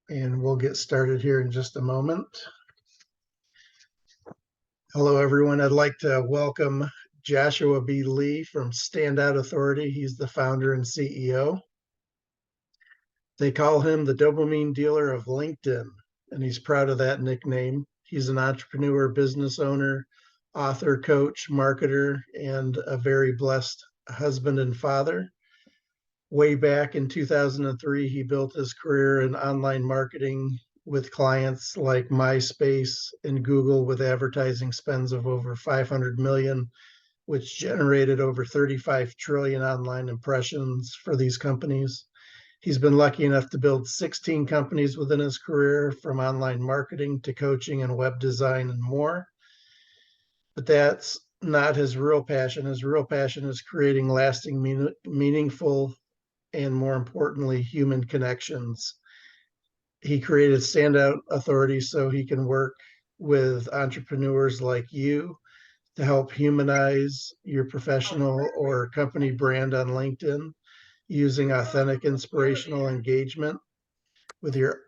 and we'll get started here in just a moment. Hello, everyone. I'd like to welcome Joshua B. Lee from Standout Authority. He's the founder and CEO. They call him the dopamine dealer of LinkedIn, and he's proud of that nickname. He's an entrepreneur, business owner, author, coach, marketer, and a very blessed husband and father. Way back in 2003, he built his career in online marketing with clients like MySpace and Google with advertising spends of over 500 million, which generated over 35 trillion online impressions for these companies. He's been lucky enough to build 16 companies within his career, from online marketing to coaching and web design and more. But that's not his real passion. His real passion is creating lasting, meaningful, and more importantly, human connections. He created Standout Authority so he can work with entrepreneurs like you to help humanize your professional or company brand on LinkedIn using authentic, inspirational engagement with your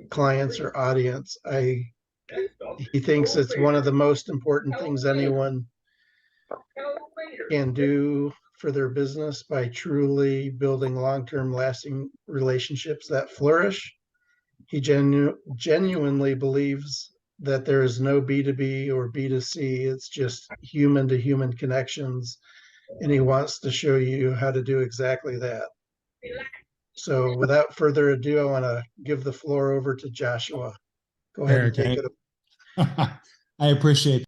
clients or audience. He thinks it's one of the most important things anyone can do for their business by truly building long-term lasting relationships that flourish. He genuinely believes that there is no B2B or B2C. It's just human to human connections. And he wants to show you how to do exactly that. So without further ado, I want to give the floor over to Joshua. Go ahead and take it. I appreciate it.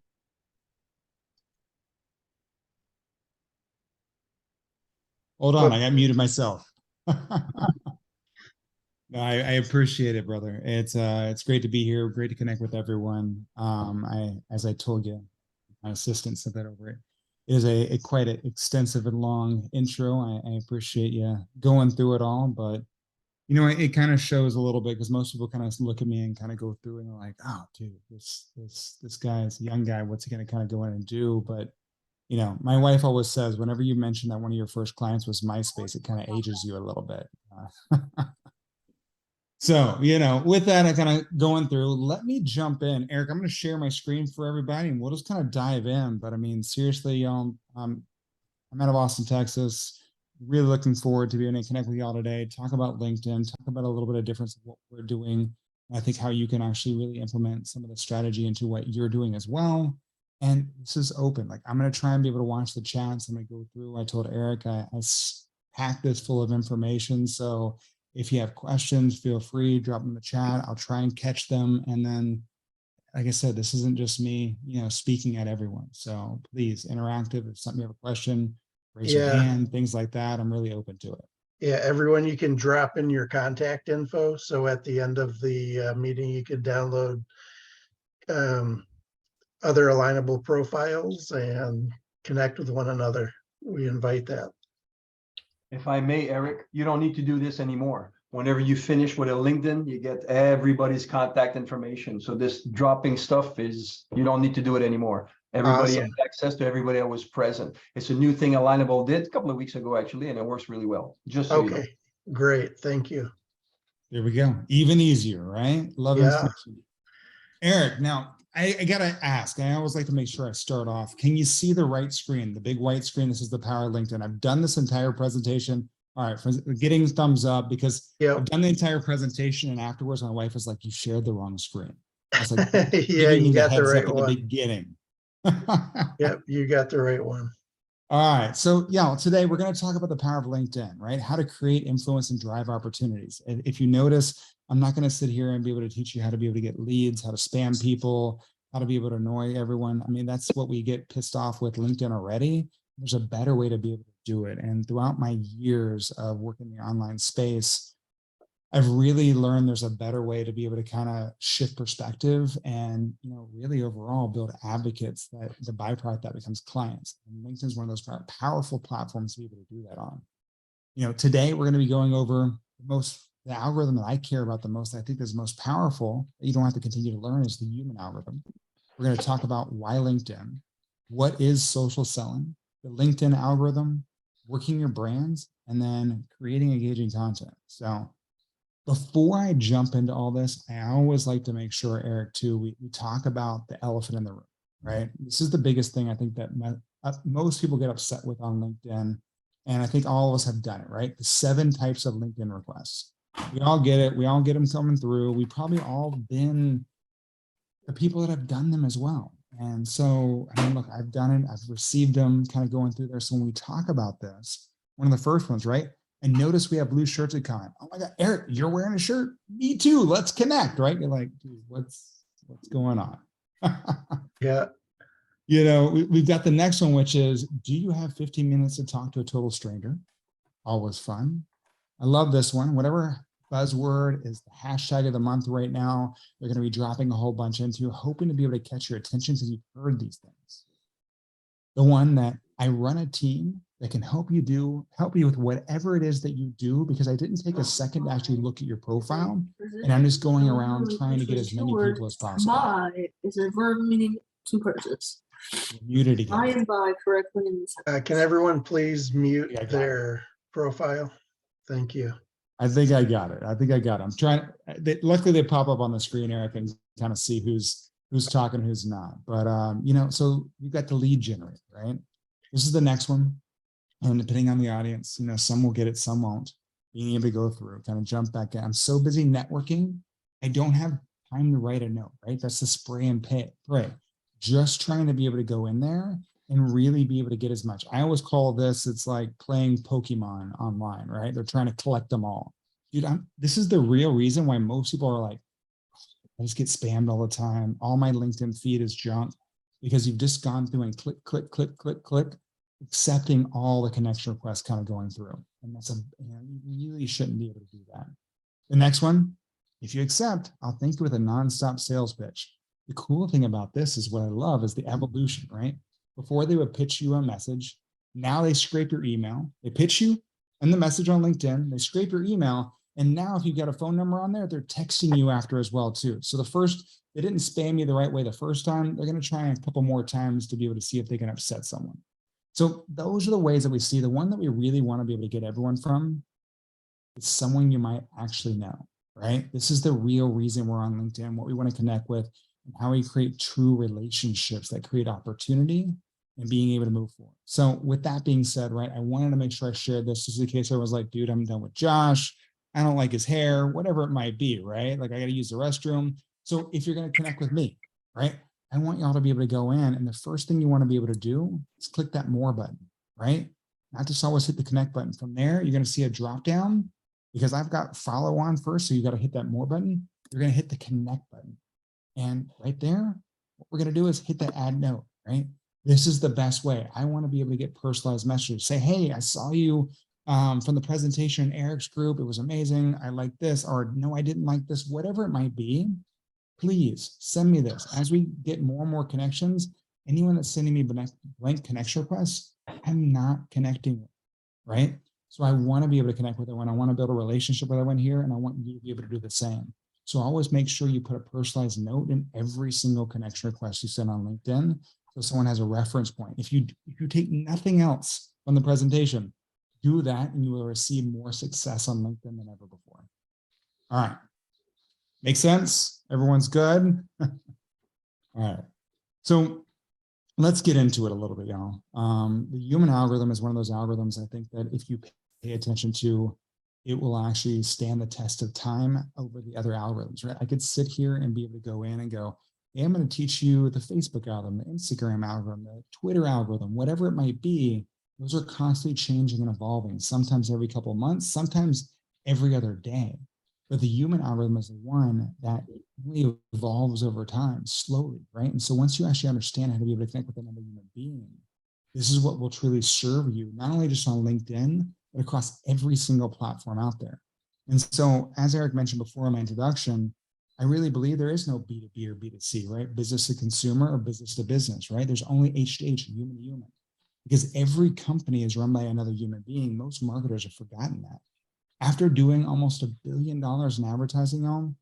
Hold on, I got muted myself. No, I appreciate it, brother. It's great to be here. Great to connect with everyone. As I told you, my assistant sent that over. It is a quite an extensive and long intro. I appreciate you going through it all, but you know, it kind of shows a little bit, because most people kind of look at me and kind of go through and they're like, oh, dude, this guy is a young guy. What's he going to kind of go in and do? But you know, my wife always says, whenever you mention that one of your first clients was MySpace, it kind of ages you a little bit. So, you know, with that, I kind of going through, let me jump in. Eric, I'm going to share my screen for everybody and we'll just kind of dive in. But I mean, seriously, y'all, I'm out of Austin, Texas. Really looking forward to being able to connect with y'all today, talk about LinkedIn, talk about a little bit of difference of what we're doing. I think how you can actually really implement some of the strategy into what you're doing as well. And this is open. Like, I'm going to try and be able to watch the chats. I'm going to go through. I told Eric, I packed this full of information. So if you have questions, feel free, drop them in the chat. I'll try and catch them. And then, like I said, this isn't just me, you know, speaking at everyone. So please, interactive. If something you have a question, raise your hand, things like that. I'm really open to it. Yeah, everyone, you can drop in your contact info. So at the end of the meeting, you could download other alignable profiles and connect with one another. We invite that. If I may, Eric, you don't need to do this anymore. Whenever you finish with a LinkedIn, you get everybody's contact information. So this dropping stuff is, you don't need to do it anymore. Everybody has access to everybody that was present. It's a new thing Alignable did a couple of weeks ago, actually, and it works really well. Just so you know. Great. Thank you. There we go. Even easier, right? Love information. Eric, now I gotta ask, I always like to make sure I start off. Can you see the right screen, the big white screen? This is the power of LinkedIn. I've done this entire presentation. All right, for getting thumbs up, because I've done the entire presentation, and afterwards my wife was like, you shared the wrong screen. I was like, yeah, you got the right one. At the beginning. Yep, you got the right one. All right, so yeah, today we're going to talk about the power of LinkedIn, right? How to create influence and drive opportunities. If you notice, I'm not going to sit here and be able to teach you how to be able to get leads, how to spam people, how to be able to annoy everyone. I mean, that's what we get pissed off with LinkedIn already. There's a better way to be able to do it. And throughout my years of working in the online space, I've really learned there's a better way to be able to kind of shift perspective and, you know, really overall build advocates that the byproduct that becomes clients. And LinkedIn is one of those powerful platforms to be able to do that on. You know, today we're going to be going over the algorithm that I care about the most. I think is most powerful that you don't have to continue to learn is the human algorithm. We're going to talk about why LinkedIn, what is social selling, the LinkedIn algorithm, working your brands, and then creating engaging content. So Before I jump into all this, I always like to make sure, Eric, too, we talk about the elephant in the room, right? This is the biggest thing I think that most people get upset with on LinkedIn. And I think all of us have done it, right? The 7 types of LinkedIn requests. We all get it. We all get them coming through. We probably all been the people that have done them as well. And so, I mean, look, I've done it. I've received them kind of going through there. So when we talk about this, one of the first ones, right? And notice we have blue shirts at comment. Oh my God, Eric, you're wearing a shirt. Me too. Let's connect, right? You're like, dude, what's going on? Yeah. You know, we've got the next one, which is, do you have 15 minutes to talk to a total stranger? Always fun. I love this one. Whatever buzzword is the hashtag of the month right now, they're going to be dropping a whole bunch into, hoping to be able to catch your attention because you've heard these things. The one that I run a team that can help you with whatever it is that you do, because I didn't take a second to actually look at your profile, and I'm just going around trying to get as many people as possible. By is a verb meaning to purchase. Muted again. By and by correctly in the Can everyone please mute Yeah, I got their profile? Thank you. I think I got it. I'm trying. Luckily, they pop up on the screen, Eric, and kind of see who's talking, who's not. But you know, so you've got the lead generator, right? This is the next one, and depending on the audience, you know, some will get it, some won't. Being able to go through, kind of jump back in. I'm so busy networking, I don't have time to write a note, right? That's the spray and pray. Just trying to be able to go in there and really be able to get as much. I always call this, it's like playing Pokemon online, right? They're trying to collect them all. Dude, this is the real reason why most people are like, I just get spammed all the time. All my LinkedIn feed is junk, because you've just gone through and click, click, click, click, click, accepting all the connection requests kind of going through. And that's you really shouldn't be able to do that. The next one, if you accept, I'll thank you with a nonstop sales pitch. The cool thing about this is what I love is the evolution, right? Before they would pitch you a message, now they scrape your email, they pitch you and the message on LinkedIn, they scrape your email. And now if you've got a phone number on there, they're texting you after as well too. So they didn't spam you the right way the first time. They're going to try a couple more times to be able to see if they can upset someone. So those are the ways that we see. The one that we really want to be able to get everyone from is someone you might actually know, right? This is the real reason we're on LinkedIn, what we want to connect with, and how we create true relationships that create opportunity and being able to move forward. So with that being said, right, I wanted to make sure I shared this. This is the case where I was like, dude, I'm done with Josh. I don't like his hair, whatever it might be, right? Like I got to use the restroom. So if you're going to connect with me, right, I want y'all to be able to go in, and the first thing you want to be able to do is click that more button, right? Not just always hit the connect button. From there, you're going to see a drop down, because I've got follow on first. So you got to hit that more button. You're going to hit the connect button. And right there, what we're going to do is hit that add note, right? This is the best way. I want to be able to get personalized messages. Say, hey, I saw you from the presentation in Eric's group. It was amazing. I like this, or no, I didn't like this, whatever it might be. Please send me this. As we get more and more connections, anyone that's sending me blank connection requests, I'm not connecting with, right? So I want to be able to connect with everyone. I want to build a relationship with everyone here, and I want you to be able to do the same. So always make sure you put a personalized note in every single connection request you send on LinkedIn, so someone has a reference point. If you take nothing else from the presentation, do that, and you will receive more success on LinkedIn than ever before. All right. Make sense? Everyone's good? All right. So let's get into it a little bit, y'all. The human algorithm is one of those algorithms I think that if you pay attention to, it will actually stand the test of time over the other algorithms, right? I could sit here and be able to go in and go, hey, I'm going to teach you the Facebook algorithm, the Instagram algorithm, the Twitter algorithm, whatever it might be. Those are constantly changing and evolving, sometimes every couple of months, sometimes every other day. But the human algorithm is the one that really evolves over time, slowly, right? And so once you actually understand how to be able to connect with another human being, this is what will truly serve you, not only just on LinkedIn, but across every single platform out there. And so, as Eric mentioned before in my introduction, I really believe there is no B2B or B2C, right? Business to consumer or business to business, right? There's only H to H, human to human. Because every company is run by another human being. Most marketers have forgotten that. After doing almost $1 billion in advertising, y'all,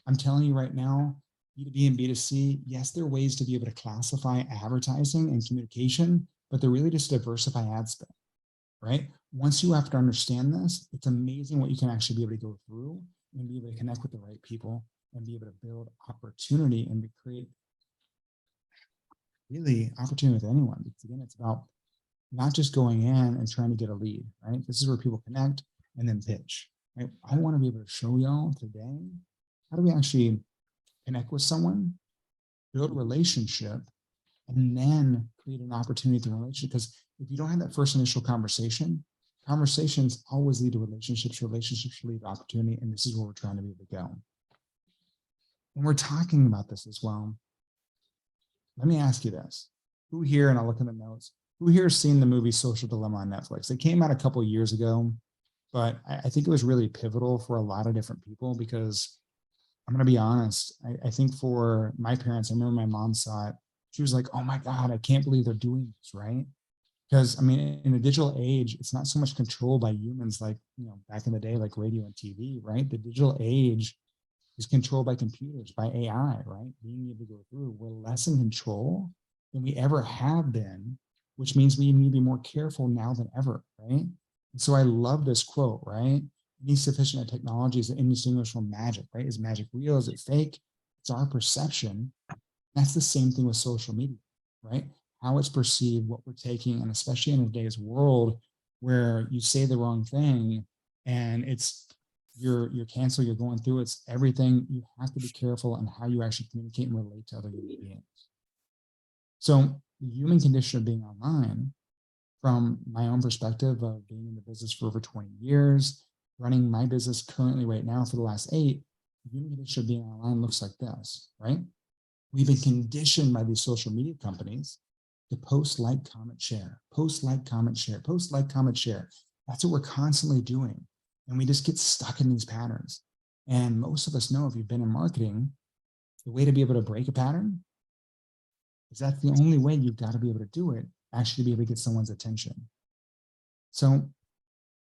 I'm telling you right now, B2B and B2C, yes, there are ways to be able to classify advertising and communication, but they're really just diversify ad spend, right? Once you have to understand this, it's amazing what you can actually be able to go through and be able to connect with the right people and be able to build opportunity and to create really opportunity with anyone. Because again, it's about not just going in and trying to get a lead, right? This is where people connect and then pitch, right? I want to be able to show y'all today, how do we actually connect with someone, build a relationship, and then create an opportunity through relationship? Because if you don't have that first initial conversation, conversations always lead to relationships, relationships lead to opportunity, and this is where we're trying to be able to go. When we're talking about this as well, let me ask you this. Who here, and I'll look in the notes, who here has seen the movie Social Dilemma on Netflix? It came out a couple of years ago, but I think it was really pivotal for a lot of different people because I'm going to be honest. I think for my parents, I remember my mom saw it. She was like, oh my God, I can't believe they're doing this, right? Because I mean, in a digital age, it's not so much controlled by humans like, you know, back in the day, like radio and TV, right? The digital age is controlled by computers, by AI, right? Being able to go through, we're less in control than we ever have been, which means we need to be more careful now than ever, right? And so I love this quote, right? Any sufficient technology is indistinguishable from magic, right? Is magic real? Is it fake? It's our perception. That's the same thing with social media, right? How it's perceived, what we're taking, and especially in today's world where you say the wrong thing and it's you're canceled, you're going through, it's everything. You have to be careful on how you actually communicate and relate to other human beings. So the human condition of being online, from my own perspective of being in the business for over 20 years, running my business currently right now for the last 8, the human condition of being online looks like this, right? We've been conditioned by these social media companies to post, like, comment, share, post, like, comment, share, post, like, comment, share. That's what we're constantly doing. And we just get stuck in these patterns. And most of us know, if you've been in marketing, the way to be able to break a pattern is that's the only way. You've got to be able to do it, actually be able to get someone's attention. So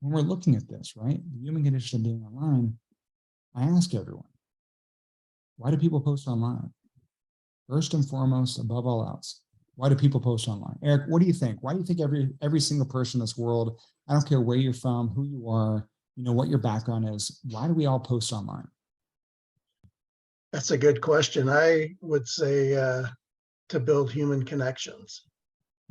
when we're looking at this, right, the human condition of being online, I ask everyone, why do people post online? First and foremost, above all else, why do people post online? Eric, what do you think? Why do you think every single person in this world, I don't care where you're from, who you are, you know, what your background is, why do we all post online? That's a good question. I would say to build human connections.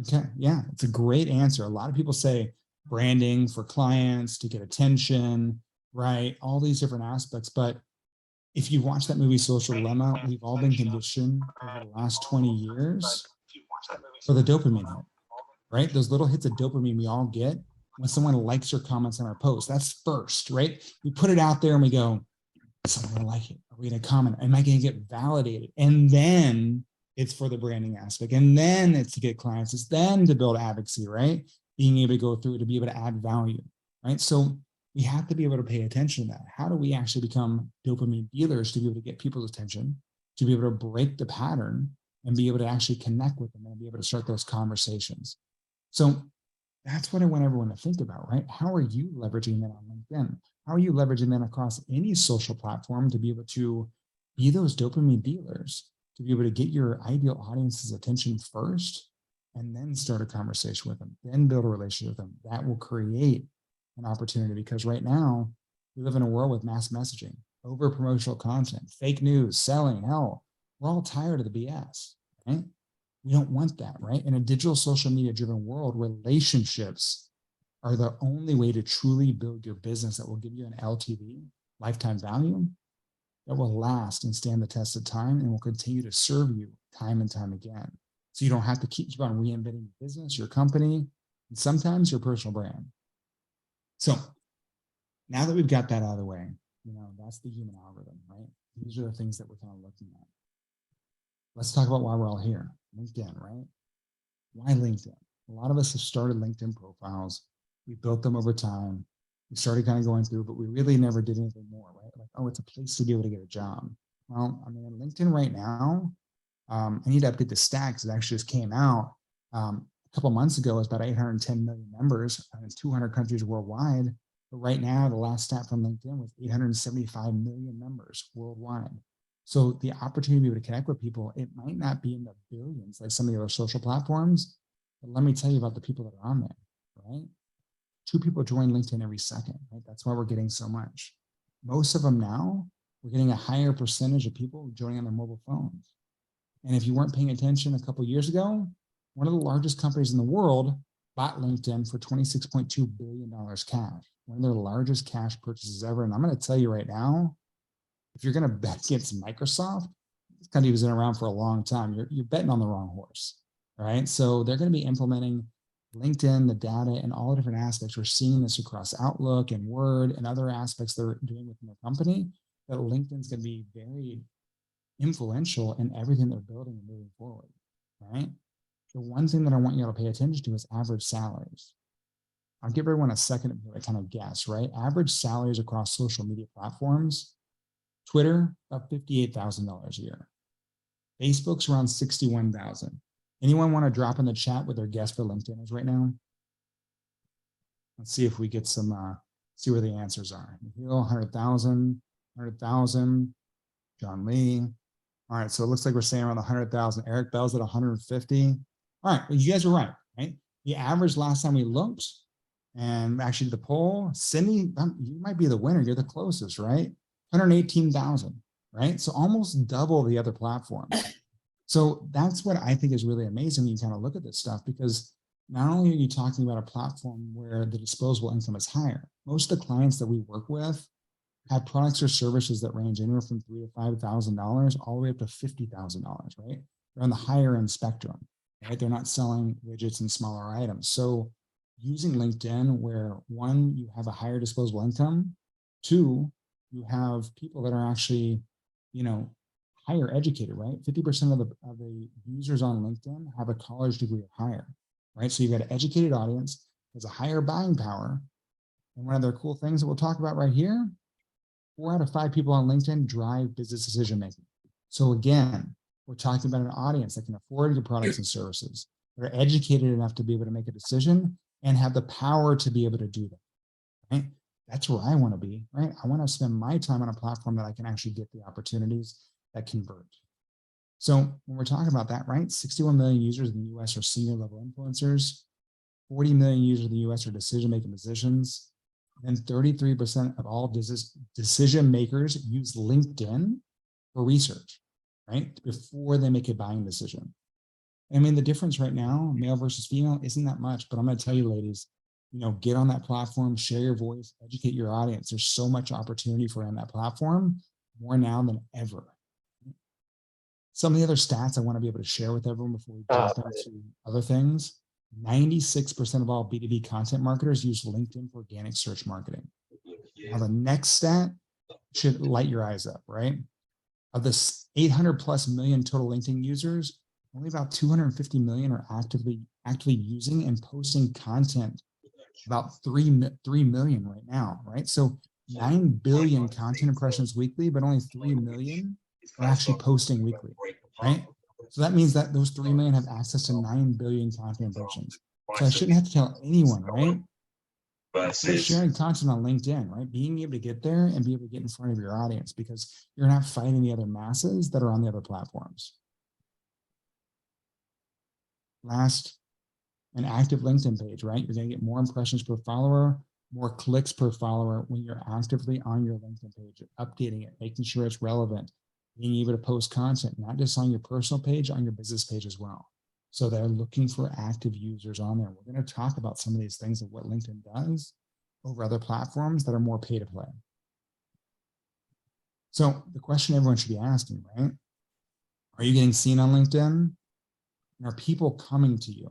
Okay, yeah, it's a great answer. A lot of people say branding for clients, to get attention, right? All these different aspects. But if you watch that movie Social Dilemma, we've all been conditioned over the last 20 years for the dopamine hit, right? Those little hits of dopamine we all get when someone likes or comments on our post. That's first, right? We put it out there and we go, is someone gonna like it? Are we gonna comment? Am I gonna get validated? And then it's for the branding aspect. And then it's to get clients. It's then to build advocacy, right? Being able to go through to be able to add value, right? So we have to be able to pay attention to that. How do we actually become dopamine dealers to be able to get people's attention, to be able to break the pattern and be able to actually connect with them and be able to start those conversations? So that's what I want everyone to think about, right? How are you leveraging that on LinkedIn? How are you leveraging that across any social platform to be able to be those dopamine dealers, to be able to get your ideal audience's attention first, and then start a conversation with them, then build a relationship with them? That will create an opportunity, because right now we live in a world with mass messaging, over promotional content, fake news, selling, hell, we're all tired of the BS, right? We don't want that, right? In a digital social media driven world, relationships are the only way to truly build your business that will give you an LTV, lifetime value, that will last and stand the test of time and will continue to serve you time and time again. So you don't have to keep on reinventing your business, your company, and sometimes your personal brand. So now that we've got that out of the way, you know, that's the human algorithm, right? These are the things that we're kind of looking at. Let's talk about why we're all here. LinkedIn, right? Why LinkedIn? A lot of us have started LinkedIn profiles. We built them over time. We started kind of going through, but we really never did anything more, right? Like, oh, it's a place to be able to get a job. Well, I mean, in LinkedIn right now, I need to update the stats. It actually just came out a couple months ago. It's about 810 million members in 200 countries worldwide. But right now, the last stat from LinkedIn was 875 million members worldwide. So the opportunity to be able to connect with people, it might not be in the billions like some of the other social platforms, but let me tell you about the people that are on there, right? 2 people join LinkedIn every second, right? That's why we're getting so much. most of them now, we're getting a higher percentage of people joining on their mobile phones. And if you weren't paying attention a couple of years ago, one of the largest companies in the world bought LinkedIn for $26.2 billion cash, one of their largest cash purchases ever. And I'm going to tell you right now, if you're going to bet against Microsoft, this company was around for a long time. You're betting on the wrong horse, right? So they're going to be implementing LinkedIn, the data, and all the different aspects. We're seeing this across Outlook and Word and other aspects they're doing within their company, that LinkedIn's going to be very influential in everything they're building and moving forward, right? The one thing that I want you all to pay attention to is average salaries. I'll give everyone a second to kind of guess, right? Average salaries across social media platforms, Twitter, about $58,000 a year. Facebook's around $61,000. Anyone want to drop in the chat what their guess for LinkedIn is right now? Let's see if we get some, see where the answers are. Hill, 100,000, 100,000, John Lee. All right, so it looks like we're saying around 100,000. Eric Bell's at 150. All right, well, you guys are right, right? The average last time we looked, and actually the poll, Cindy, you might be the winner. You're the closest, right? 118,000, right? So almost double the other platforms. So that's what I think is really amazing when you kind of look at this stuff, because not only are you talking about a platform where the disposable income is higher, most of the clients that we work with have products or services that range anywhere from $3,000 to $5,000 all the way up to $50,000, right? They're on the higher end spectrum, right? They're not selling widgets and smaller items. So using LinkedIn, where one, you have a higher disposable income, two, you have people that are actually, you know, higher educated, right? 50% of the users on LinkedIn have a college degree or higher, right? So you've got an educated audience, has a higher buying power. And one of their cool things that we'll talk about right here, 4 out of 5 people on LinkedIn drive business decision making. So again, we're talking about an audience that can afford your products and services. They're educated enough to be able to make a decision and have the power to be able to do that, right? That's where I want to be, right? I want to spend my time on a platform that I can actually get the opportunities that convert. So when we're talking about that, right? 61 million users in the US are senior level influencers. 40 million users in the US are decision-making positions. And 33% of all decision makers use LinkedIn for research, right? Before they make a buying decision. I mean, the difference right now, male versus female, isn't that much, but I'm going to tell you, ladies, you know, get on that platform, share your voice, educate your audience. There's so much opportunity for on that platform, more now than ever. Some of the other stats I want to be able to share with everyone before we jump into other things. 96% of all B2B content marketers use LinkedIn for organic search marketing. Now, the next stat should light your eyes up, right? Of the 800 plus million total LinkedIn users, only about 250 million are actively using and posting content. About 3 million right now, right? So 9 billion content impressions weekly, but only 3 million are actually posting weekly, right? So that means that those 3 million have access to 9 billion content impressions. So I shouldn't have to tell anyone, right? Start sharing content on LinkedIn, right? Being able to get there and be able to get in front of your audience, because you're not fighting the other masses that are on the other platforms. Last, an active LinkedIn page, right? You're going to get more impressions per follower, more clicks per follower when you're actively on your LinkedIn page, updating it, making sure it's relevant, being able to post content, not just on your personal page, on your business page as well. So they're looking for active users on there. We're going to talk about some of these things of what LinkedIn does over other platforms that are more pay to play. So the question everyone should be asking, right? Are you getting seen on LinkedIn? And are people coming to you?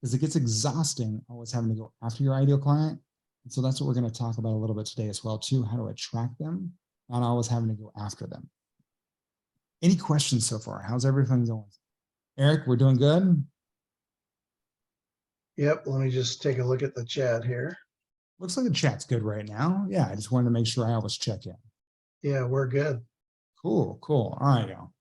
Because it gets exhausting always having to go after your ideal client. And so that's what we're going to talk about a little bit today as well, too, how to attract them, not always having to go after them. Any questions so far? How's everything going? Eric, we're doing good? Yep, let me just take a look at the chat here. Looks like the chat's good right now. Yeah, I just wanted to make sure I always check in. Yeah, we're good. Cool. All right, y'all.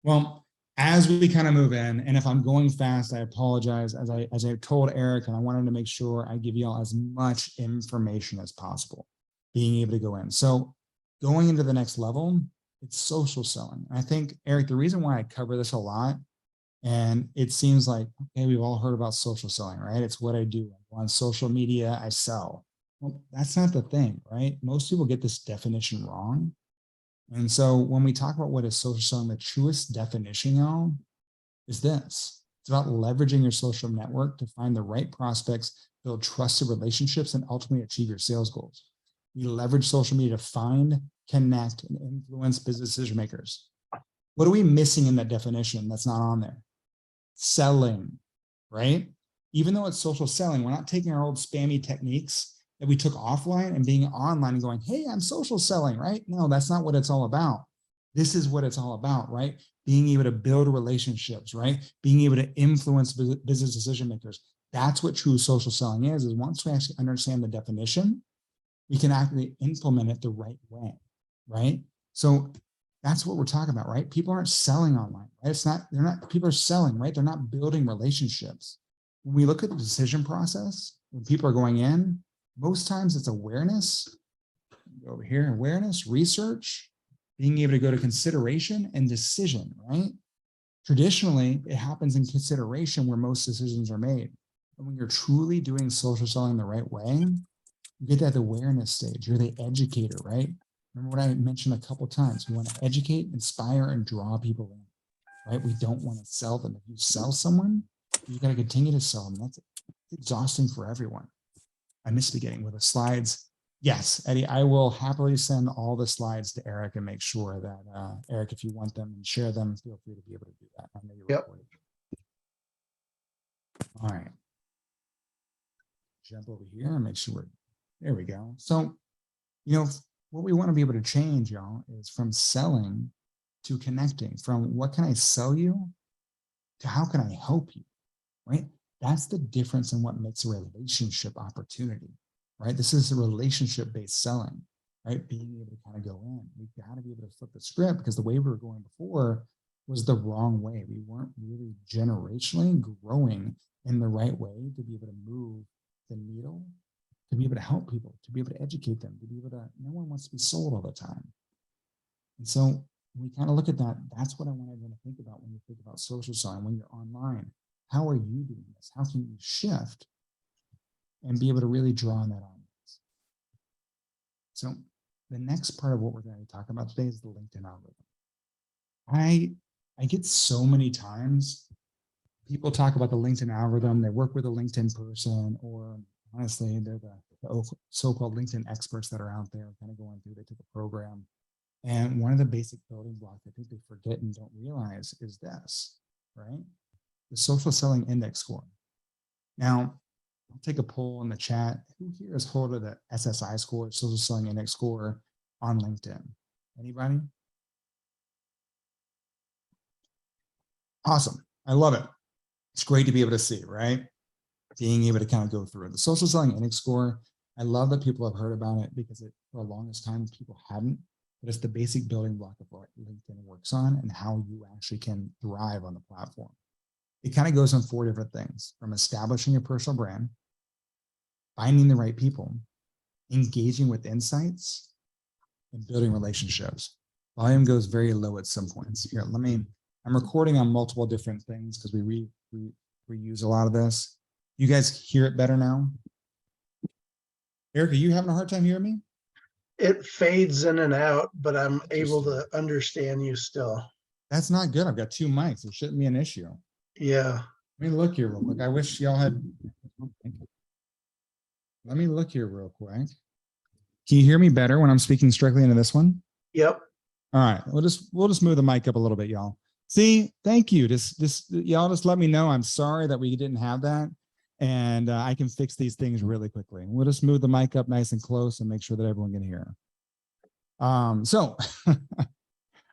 Well, as we kind of move in, and if I'm going fast, I apologize. As I told Eric, and I wanted to make sure I give you all as much information as possible, being able to go in. So going into the next level, it's social selling. I think, Eric, the reason why I cover this a lot, and it seems like, okay, we've all heard about social selling, right? It's what I do. I go on social media, I sell. Well, that's not the thing, right? Most people get this definition wrong. And so when we talk about what is social selling, the truest definition, y'all, is this. It's about leveraging your social network to find the right prospects, build trusted relationships, and ultimately achieve your sales goals. You leverage social media to find, connect, and influence business decision makers. What are we missing in that definition that's not on there? Selling, right? Even though it's social selling, we're not taking our old spammy techniques that we took offline and being online and going, hey, I'm social selling, right? No, that's not what it's all about. This is what it's all about, right? Being able to build relationships, right? Being able to influence business decision makers. That's what true social selling is once we actually understand the definition, we can actually implement it the right way, right? So that's what we're talking about, right? People aren't selling online, right? People are selling, right? They're not building relationships. When we look at the decision process, when people are going in, most times it's awareness, go over here, awareness, research, being able to go to consideration and decision, right? Traditionally, it happens in consideration where most decisions are made. And when you're truly doing social selling the right way, you get that awareness stage. You're the educator, right? Remember what I mentioned a couple of times. We want to educate, inspire, and draw people in, right? We don't want to sell them. If you sell someone, you got to continue to sell them. That's exhausting for everyone. I missed beginning with the slides. Yes, Eddie, I will happily send all the slides to Eric and make sure that, Eric, if you want them and share them, feel free to be able to do that. I know you're recording. All right. Jump over here and make sure there we go. So, what we want to be able to change, y'all, is from selling to connecting, from what can I sell you to how can I help you, right? That's the difference in what makes a relationship opportunity, right? This is a relationship-based selling, right? Being able to kind of go in. We've got to be able to flip the script because the way we were going before was the wrong way. We weren't really generationally growing in the right way to be able to move the needle, to be able to help people, to be able to educate them, to be able to, no one wants to be sold all the time. And so when we kind of look at that, that's what I want everyone to think about when you think about social selling, when you're online. How are you doing this? How can you shift and be able to really draw on that audience? So the next part of what we're going to talk about today is the LinkedIn algorithm. I get so many times people talk about the LinkedIn algorithm. They work with a LinkedIn person, or honestly, they're the so-called LinkedIn experts that are out there kind of going through, they took a program. And one of the basic building blocks I think they forget and don't realize is this, right? The social selling index score. Now, I'll take a poll in the chat. Who here has heard of the SSI score, social selling index score on LinkedIn? Anybody? Awesome. I love it. It's great to be able to see, right? Being able to kind of go through it. The social selling index score, I love that people have heard about it because for the longest time, people hadn't, but it's the basic building block of what LinkedIn works on and how you actually can thrive on the platform. It kind of goes on 4 different things: from establishing your personal brand, finding the right people, engaging with insights, and building relationships. Volume goes very low at some points. Here, I'm recording on multiple different things because we reuse a lot of this. You guys hear it better now? Eric, are you having a hard time hearing me? It fades in and out, but I'm able to understand you still. That's not good. I've got 2 mics. It shouldn't be an issue. Yeah. Let me look here real quick. I wish y'all had. Let me look here real quick. Can you hear me better when I'm speaking strictly into this one? Yep. All right. We'll just move the mic up a little bit, y'all. See, thank you. Y'all just let me know. I'm sorry that we didn't have that. And I can fix these things really quickly. We'll just move the mic up nice and close and make sure that everyone can hear. So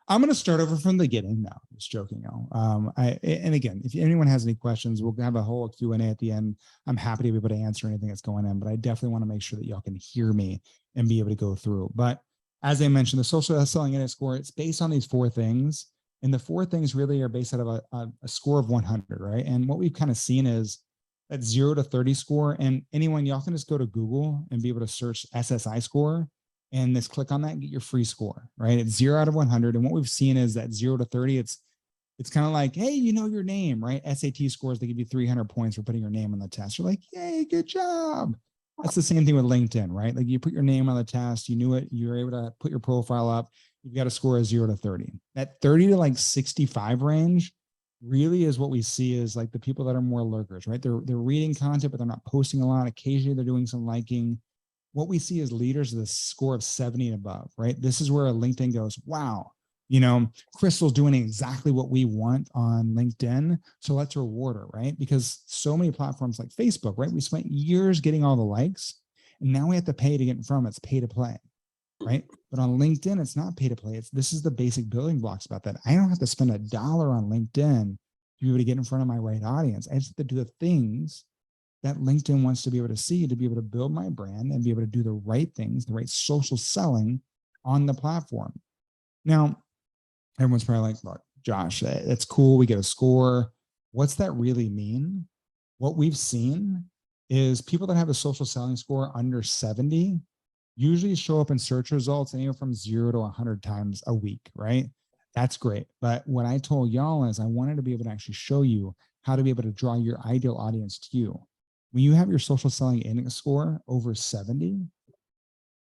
I'm going to start over from the beginning. No, just joking, y'all. And again, if anyone has any questions, we'll have a whole Q&A at the end. I'm happy to be able to answer anything that's going on, but I definitely want to make sure that y'all can hear me and be able to go through. But as I mentioned, the social selling index score, it's based on these 4 things. And the 4 things really are based out of a score of 100, right? And what we've kind of seen is that 0 to 30 score. And anyone, y'all can just go to Google and be able to search SSI score and just click on that and get your free score, right? It's 0 out of 100. And what we've seen is that 0 to 30, it's kind of like, hey, you know your name, right? SAT scores, they give you 300 points for putting your name on the test. You're like, yay, good job. That's the same thing with LinkedIn, right? Like you put your name on the test, you knew it, you were able to put your profile up, you've got a score of 0 to 30. That 30 to like 65 range really is what we see is like the people that are more lurkers, right? They're reading content, but they're not posting a lot. Occasionally they're doing some liking. What we see is leaders with a score of 70 and above, right? This is where LinkedIn goes, wow, you know, Crystal's doing exactly what we want on LinkedIn. So let's reward her, right? Because so many platforms like Facebook, right? We spent years getting all the likes and now we have to pay to get in front of it. It's pay to play, right? But on LinkedIn, it's not pay to play. This is the basic building blocks about that. I don't have to spend $1 on LinkedIn to be able to get in front of my right audience. I just have to do the things that LinkedIn wants to be able to see, to be able to build my brand and be able to do the right things, the right social selling on the platform. Now, everyone's probably like, look, Josh, that's cool. We get a score. What's that really mean? What we've seen is people that have a social selling score under 70 usually show up in search results anywhere from 0 to 100 times a week, right? That's great. But what I told y'all is I wanted to be able to actually show you how to be able to draw your ideal audience to you. When you have your social selling index score over 70,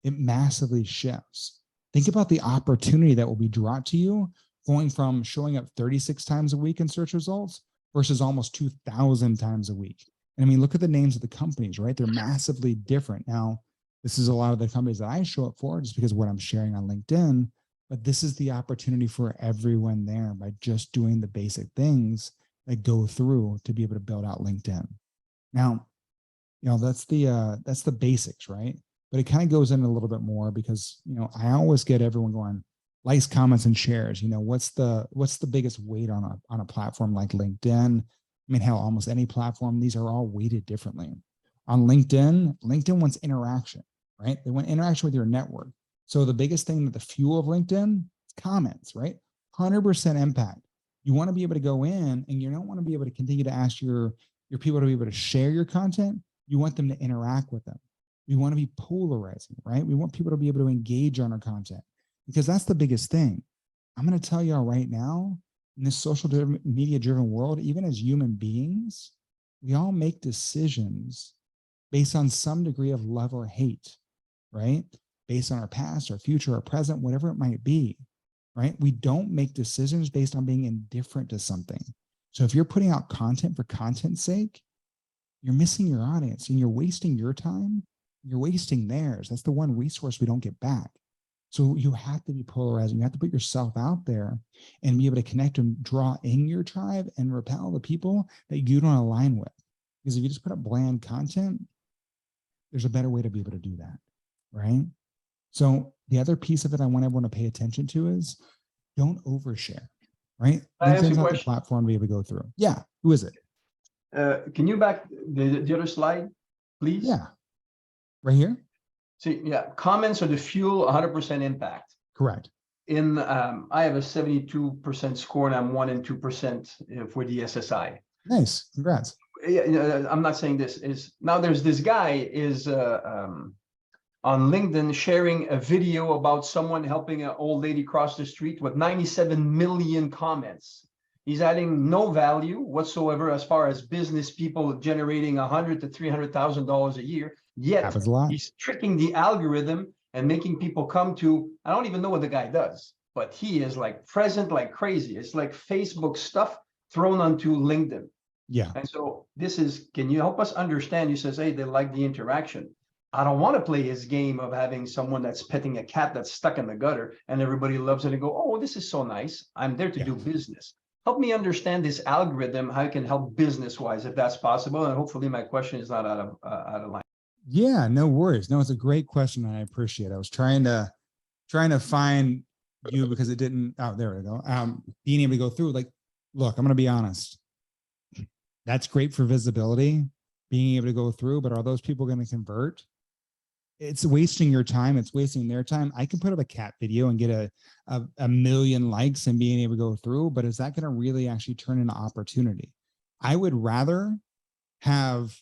it massively shifts. Think about the opportunity that will be brought to you going from showing up 36 times a week in search results versus almost 2,000 times a week. And I mean, look at the names of the companies, right? They're massively different. Now, this is a lot of the companies that I show up for just because of what I'm sharing on LinkedIn, but this is the opportunity for everyone there by just doing the basic things that go through to be able to build out LinkedIn. Now, you know, that's the basics, right? But it kind of goes in a little bit more because, you know, I always get everyone going likes, comments, and shares. You know, what's the biggest weight on a platform like LinkedIn? I mean, hell, almost any platform, these are all weighted differently. On LinkedIn wants interaction, right? They want interaction with your network. So the biggest thing that the fuel of LinkedIn is comments, right? 100% impact. You want to be able to go in and you don't want to be able to continue to ask your people to be able to share your content. You want them to interact with them. We want to be polarizing, right? We want people to be able to engage on our content because that's the biggest thing. I'm going to tell y'all right now, in this social media driven world, even as human beings, we all make decisions based on some degree of love or hate, right? Based on our past, our future, our present, whatever it might be, right? We don't make decisions based on being indifferent to something. So if you're putting out content for content's sake, you're missing your audience and you're wasting your time. You're wasting theirs. That's the one resource we don't get back. So you have to be polarizing. You have to put yourself out there and be able to connect and draw in your tribe and repel the people that you don't align with. Because if you just put up bland content, there's a better way to be able to do that, right? So the other piece of it I want everyone to pay attention to is don't overshare, right? LinkedIn's not the platform to be able to go through. Yeah, who is it? Can you back the other slide, please? Yeah, right here. See, yeah, comments are the fuel, 100% impact. Correct. In I have a 72% score, and I'm 1 and 2% for the SSI. Nice, congrats. Yeah, I'm not saying this is now. There's this guy is on LinkedIn sharing a video about someone helping an old lady cross the street with 97 million comments. He's adding no value whatsoever as far as business people generating $100,000 to $300,000 a year. Yet he's tricking the algorithm and making people come to. I don't even know what the guy does, but he is like present like crazy. It's like Facebook stuff thrown onto LinkedIn. Yeah. And so this is. Can you help us understand? He says, "Hey, they like the interaction." I don't want to play his game of having someone that's petting a cat that's stuck in the gutter and everybody loves it and go, "Oh, this is so nice. I'm there to do business." Help me understand this algorithm, how it can help business-wise, if that's possible. And hopefully my question is not out of line. Yeah, no worries. No, it's a great question. And I appreciate it. I was trying to find you because it didn't. Oh, there we go. Being able to go through, like, look, I'm going to be honest. That's great for visibility, being able to go through, but are those people going to convert? It's wasting your time. It's wasting their time. I can put up a cat video and get a million likes and being able to go through, but is that going to really actually turn into opportunity? I would rather have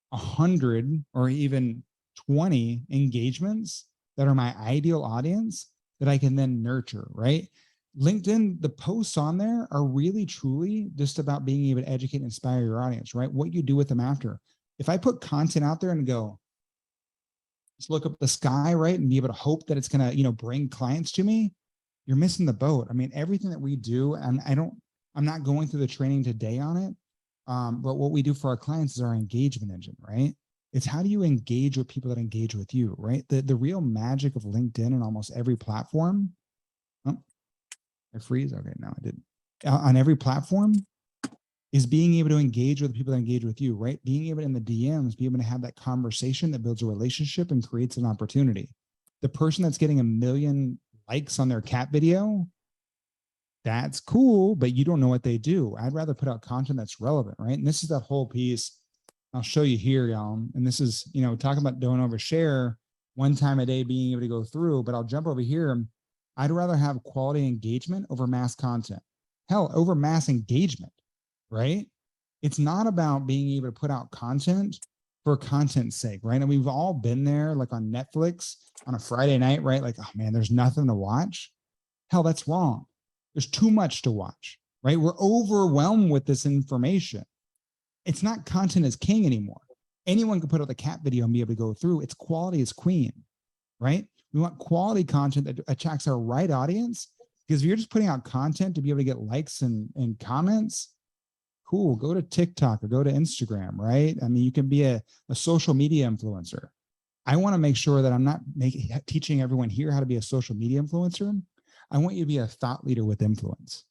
100 or even 20 engagements that are my ideal audience that I can then nurture, right? LinkedIn, the posts on there are really truly just about being able to educate and inspire your audience, right? What you do with them after. If I put content out there and go, just look up the sky, right? And be able to hope that it's going to, bring clients to me. You're missing the boat. I mean, everything that we do, and I'm not going through the training today on it. But what we do for our clients is our engagement engine, right? It's how do you engage with people that engage with you, right? The real magic of LinkedIn and almost every platform. Oh, I freeze. Okay, no, I didn't. On every platform is being able to engage with the people that engage with you, right? Being able in the DMs, be able to have that conversation that builds a relationship and creates an opportunity. The person that's getting 1 million likes on their cat video, that's cool, but you don't know what they do. I'd rather put out content that's relevant, right? And this is that whole piece. I'll show you here, y'all. And this is, talking about don't overshare, 1 time a day being able to go through, but I'll jump over here. I'd rather have quality engagement over mass content. Hell, over mass engagement, right? It's not about being able to put out content for content's sake, right? And we've all been there, like on Netflix on a Friday night, right? Like, oh man, there's nothing to watch. Hell, that's wrong. There's too much to watch, right? We're overwhelmed with this information. It's not content is king anymore. Anyone can put out the cat video and be able to go through. It's quality is queen, right? We want quality content that attracts our right audience, because if you're just putting out content to be able to get likes and comments, cool, go to TikTok or go to Instagram, right? I mean, you can be a social media influencer. I want to make sure that I'm not teaching everyone here how to be a social media influencer. I want you to be a thought leader with influence.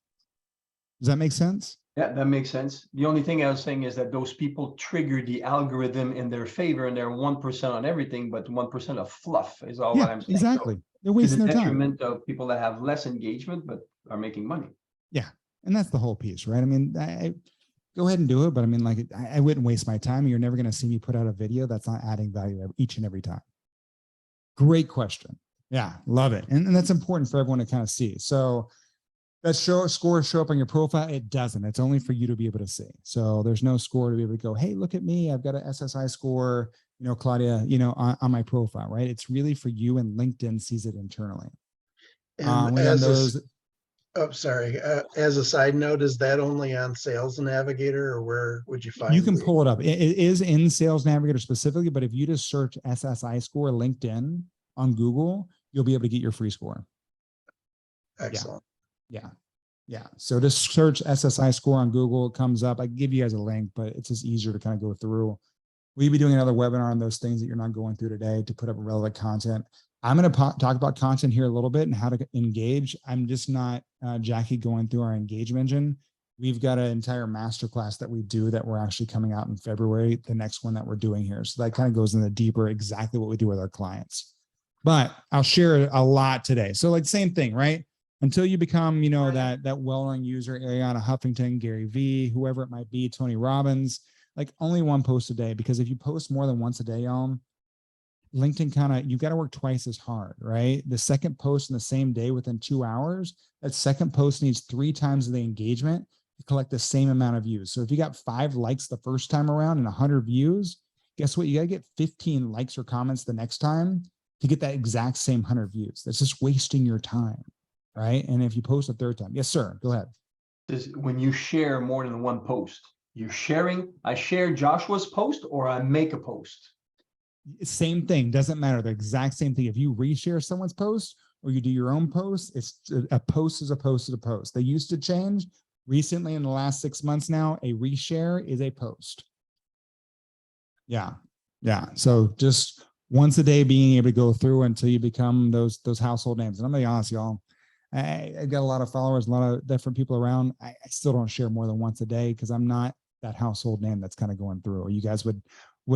Does that make sense? Yeah, that makes sense. The only thing I was saying is that those people trigger the algorithm in their favor, and they're 1% on everything, but 1% of fluff is all what I'm saying. Exactly. So, they're wasting their time. Detriment of people that have less engagement but are making money. Yeah, and that's the whole piece, right? I mean, go ahead and do it, but I mean, like, I wouldn't waste my time. You're never going to see me put out a video that's not adding value each and every time. Great question. Yeah, love it, and that's important for everyone to kind of see. So that scores show up on your profile? It doesn't. It's only for you to be able to see. So there's no score to be able to go, hey, look at me, I've got an SSI score, Claudia, on my profile, right? It's really for you, and LinkedIn sees it internally. And as a side note, is that only on Sales Navigator, or where would you find it? You can pull it up. It is in Sales Navigator specifically, but if you just search SSI score LinkedIn on Google, you'll be able to get your free score. Excellent. Yeah. So just search SSI score on Google. It comes up. I can give you guys a link, but it's just easier to kind of go through. We'll be doing another webinar on those things that you're not going through today to put up relevant content. I'm going to talk about content here a little bit and how to engage. I'm just not Jackie going through our engagement engine. We've got an entire masterclass that we do that we're actually coming out in February, the next one that we're doing here. So that kind of goes into deeper exactly what we do with our clients. But I'll share a lot today. So like same thing, right? Until you become, that well-known user, Ariana Huffington, Gary Vee, whoever it might be, Tony Robbins, like only 1 post a day, because if you post more than once a day, LinkedIn you've got to work twice as hard, right? The second post in the same day within 2 hours, that second post needs 3 times the engagement to collect the same amount of views. So if you got 5 likes the first time around and 100 views, guess what? You got to get 15 likes or comments the next time to get that exact same 100 views. That's just wasting your time. Right. And if you post a third time, yes, sir. Go ahead. When you share more than 1 post, you're sharing, I share Joshua's post or I make a post. Same thing. Doesn't matter. The exact same thing. If you reshare someone's post or you do your own post, it's a post is a post is a post. They used to change recently in the last 6 months. Now a reshare is a post. Yeah. So just once a day being able to go through until you become those household names. And I'm gonna be honest, y'all, I've got a lot of followers, a lot of different people around. I still don't share more than once a day because I'm not that household name that's kind of going through. Or you guys would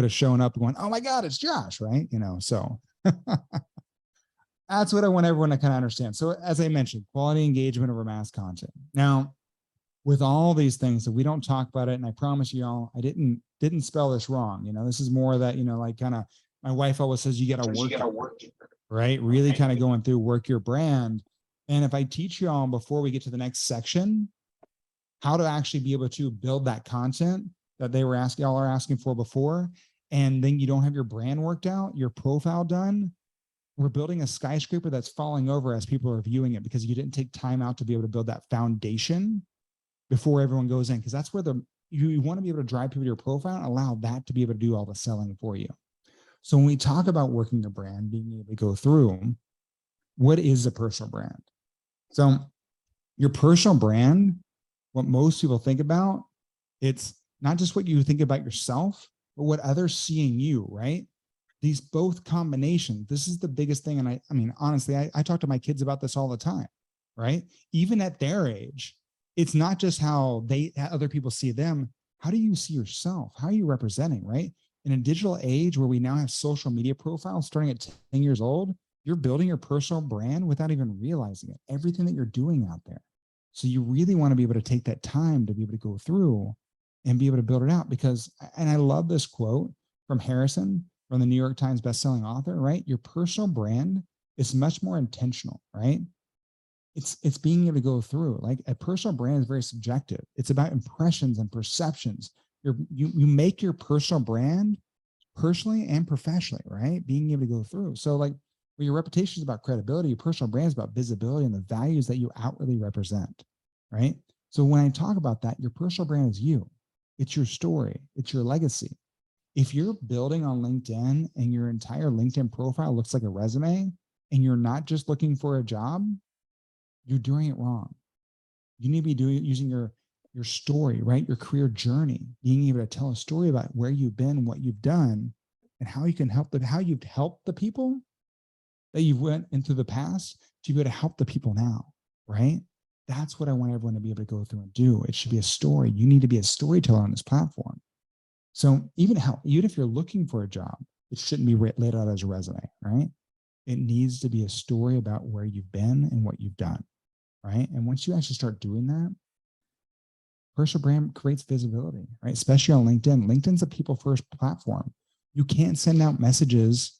have shown up going, oh my God, it's Josh, right? So that's what I want everyone to kind of understand. So as I mentioned, quality engagement over mass content. Now, with all these things, if we don't talk about it, and I promise you all, I didn't spell this wrong. This is more that, like kind of, my wife always says, you got to work it, right? Really kind of going through work your brand. And if I teach you all before we get to the next section, how to actually be able to build that content that they were asking, y'all are asking for before, and then you don't have your brand worked out, your profile done, we're building a skyscraper that's falling over as people are viewing it because you didn't take time out to be able to build that foundation before everyone goes in. Because that's where you want to be able to drive people to your profile and allow that to be able to do all the selling for you. So when we talk about working a brand, being able to go through, what is a personal brand? So your personal brand, what most people think about, it's not just what you think about yourself, but what others see in you, right? These both combinations, this is the biggest thing. And I mean, honestly, I talk to my kids about this all the time, right? Even at their age, it's not just how other people see them. How do you see yourself? How are you representing, right? In a digital age where we now have social media profiles starting at 10 years old, you're building your personal brand without even realizing it, everything that you're doing out there. So you really want to be able to take that time to be able to go through and be able to build it out because, and I love this quote from Harrison, from the New York Times bestselling author, right? Your personal brand is much more intentional, right? It's being able to go through, like a personal brand is very subjective. It's about impressions and perceptions. You make your personal brand personally and professionally, right? Being able to go through. So like where your reputation is about credibility, your personal brand is about visibility and the values that you outwardly represent, right? So when I talk about that, your personal brand is you. It's your story. It's your legacy. If you're building on LinkedIn and your entire LinkedIn profile looks like a resume and you're not just looking for a job, you're doing it wrong. You need to be using your story, right? Your career journey, being able to tell a story about where you've been, what you've done, and how you can help them, how you've helped the people that you've went into the past to be able to help the people now, right? That's what I want everyone to be able to go through and do. It should be a story. You need to be a storyteller on this platform. So even if you're looking for a job, it shouldn't be laid out as a resume, right? It needs to be a story about where you've been and what you've done, right? And once you actually start doing that, personal brand creates visibility, right? Especially on LinkedIn. LinkedIn's a people first platform. You can't send out messages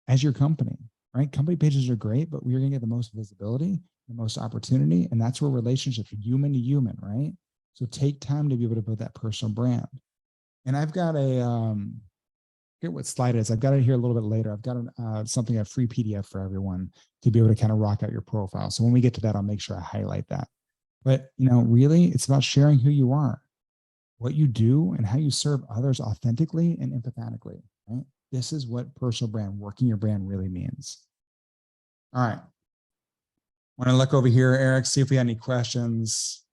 as your company, right? Company pages are great, but we're going to get the most visibility, the most opportunity. And that's where relationships are human to human, right? So take time to be able to build that personal brand. And I've got a, forget what slide it is. I've got it here a little bit later. I've got a free PDF for everyone to be able to kind of rock out your profile. So when we get to that, I'll make sure I highlight that. But, really, it's about sharing who you are, what you do, and how you serve others authentically and empathetically, right? This is what personal brand, working your brand really means. All right. Want to look over here, Eric, see if we had any questions.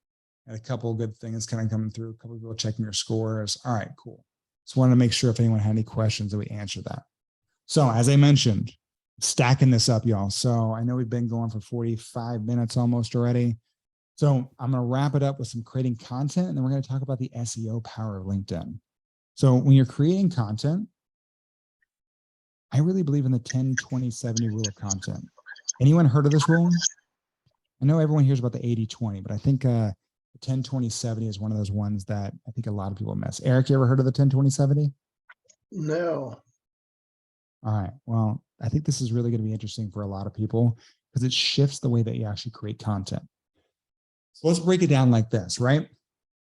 Had a couple of good things kind of coming through, a couple of people checking your scores. All right, cool. Just wanted to make sure if anyone had any questions that we answer that. So as I mentioned, stacking this up, y'all. So I know we've been going for 45 minutes almost already. So I'm going to wrap it up with some creating content, and then we're going to talk about the SEO power of LinkedIn. So when you're creating content, I really believe in the 10-20-70 rule of content. Anyone heard of this rule? I know everyone hears about the 80-20, but I think the 10-20-70 is one of those ones that I think a lot of people miss. Eric, you ever heard of the 10-20-70? No. All right. Well, I think this is really going to be interesting for a lot of people because it shifts the way that you actually create content. So let's break it down like this, right?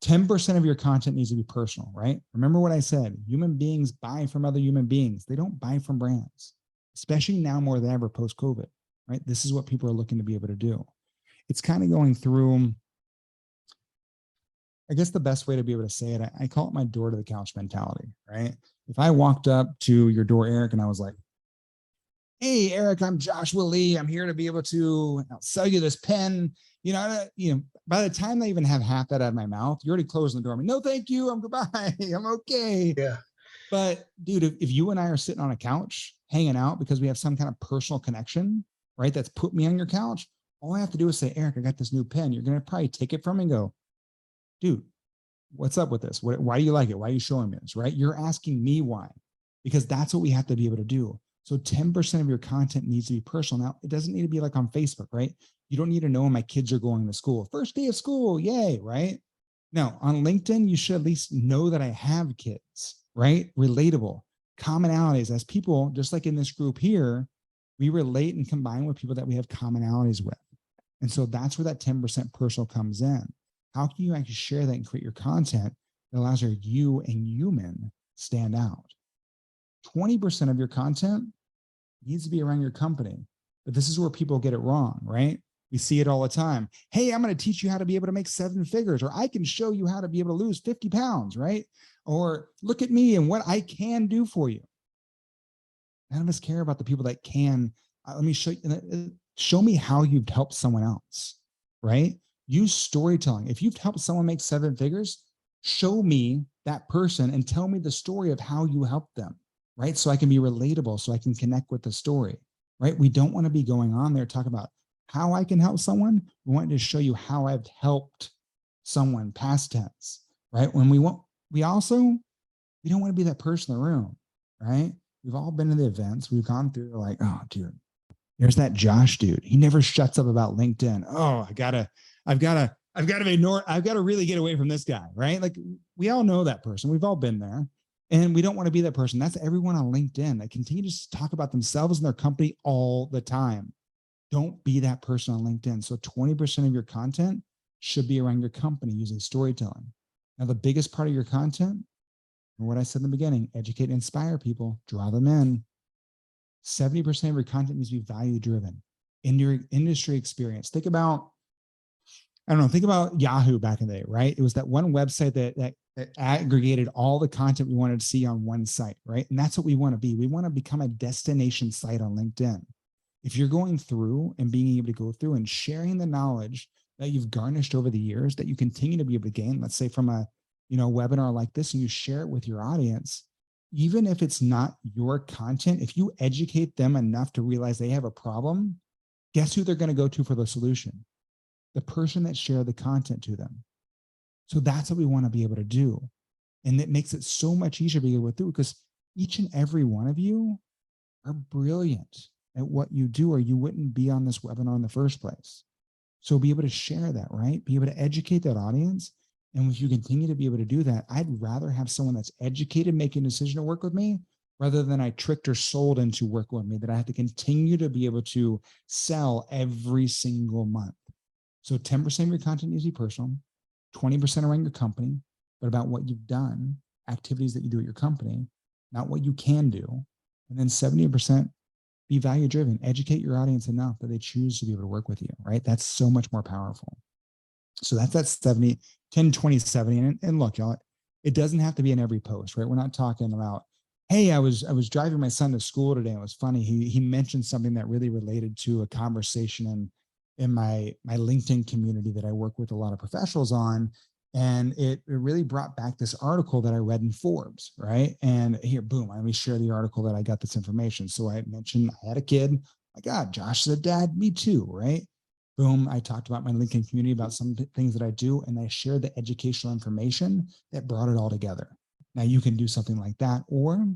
10% of your content needs to be personal, right? Remember what I said, human beings buy from other human beings. They don't buy from brands, especially now more than ever post-COVID, right? This is what people are looking to be able to do. It's kind of going through, I guess the best way to be able to say it, I call it my door to the couch mentality, right? If I walked up to your door, Eric, and I was like, hey, Eric, I'm Joshua Lee. I'm here to be able to sell you this pen. By the time they even have half that out of my mouth, you're already closing the door. No, thank you. I'm goodbye. I'm okay. Yeah. But dude, if you and I are sitting on a couch hanging out because we have some kind of personal connection, right? That's put me on your couch. All I have to do is say, Eric, I got this new pen. You're going to probably take it from me and go, dude, what's up with this? Why do you like it? Why are you showing me this? Right? You're asking me why, because that's what we have to be able to do. So 10% of your content needs to be personal. Now, it doesn't need to be like on Facebook, right? You don't need to know when my kids are going to school. First day of school, yay, right? Now, on LinkedIn, you should at least know that I have kids, right? Relatable, commonalities. As people, just like in this group here, we relate and combine with people that we have commonalities with. And so that's where that 10% personal comes in. How can you actually share that and create your content that allows you and human stand out? 20% of your content needs to be around your company. But this is where people get it wrong, right? We see it all the time. Hey, I'm going to teach you how to be able to make 7 figures, or I can show you how to be able to lose 50 pounds, right? Or look at me and what I can do for you. None of us care about the people that can. Let me show me how you've helped someone else, right? Use storytelling. If you've helped someone make 7 figures, show me that person and tell me the story of how you helped them, right? So I can be relatable, so I can connect with the story, right? We don't want to be going on there talking about how I can help someone. We want to show you how I've helped someone, past tense, right? When we don't want to be that person in the room, right? We've all been to the events. We've gone through, like, oh, dude, there's that Josh dude. He never shuts up about LinkedIn. Oh, I've got to really get away from this guy, right? Like, we all know that person. We've all been there, and we don't want to be that person. That's everyone on LinkedIn. They continue to talk about themselves and their company all the time. Don't be that person on LinkedIn. So 20% of your content should be around your company using storytelling. Now, the biggest part of your content, and what I said in the beginning, educate and inspire people, draw them in. 70% of your content needs to be value driven in your industry experience. Think about Yahoo back in the day, right? It was that one website that aggregated all the content we wanted to see on one site, right? And that's what we want to be. We want to become a destination site on LinkedIn. If you're going through and being able to go through and sharing the knowledge that you've garnished over the years, that you continue to be able to gain, let's say from a webinar like this, and you share it with your audience, even if it's not your content, if you educate them enough to realize they have a problem, guess who they're going to go to for the solution? The person that shared the content to them. So that's what we want to be able to do. And it makes it so much easier to be able to do, because each and every one of you are brilliant at what you do, or you wouldn't be on this webinar in the first place. So be able to share that, right? Be able to educate that audience. And if you continue to be able to do that, I'd rather have someone that's educated making a decision to work with me, rather than I tricked or sold into work with me, that I have to continue to be able to sell every single month. So 10% of your content needs to be personal, 20% around your company, but about what you've done, activities that you do at your company, not what you can do. And then 70% be value driven, educate your audience enough that they choose to be able to work with you, right? That's so much more powerful. So that's 70, 10, 20, 70. And look, y'all, it doesn't have to be in every post, right? We're not talking about, hey, I was driving my son to school today. It was funny. He mentioned something that really related to a conversation in my LinkedIn community that I work with a lot of professionals on. And it really brought back this article that I read in Forbes, right? And here, boom, let me share the article that I got this information. So I mentioned I had a kid. My God, Josh is a dad, me too, right? Boom, I talked about my LinkedIn community, about some things that I do, and I shared the educational information that brought it all together. Now you can do something like that, or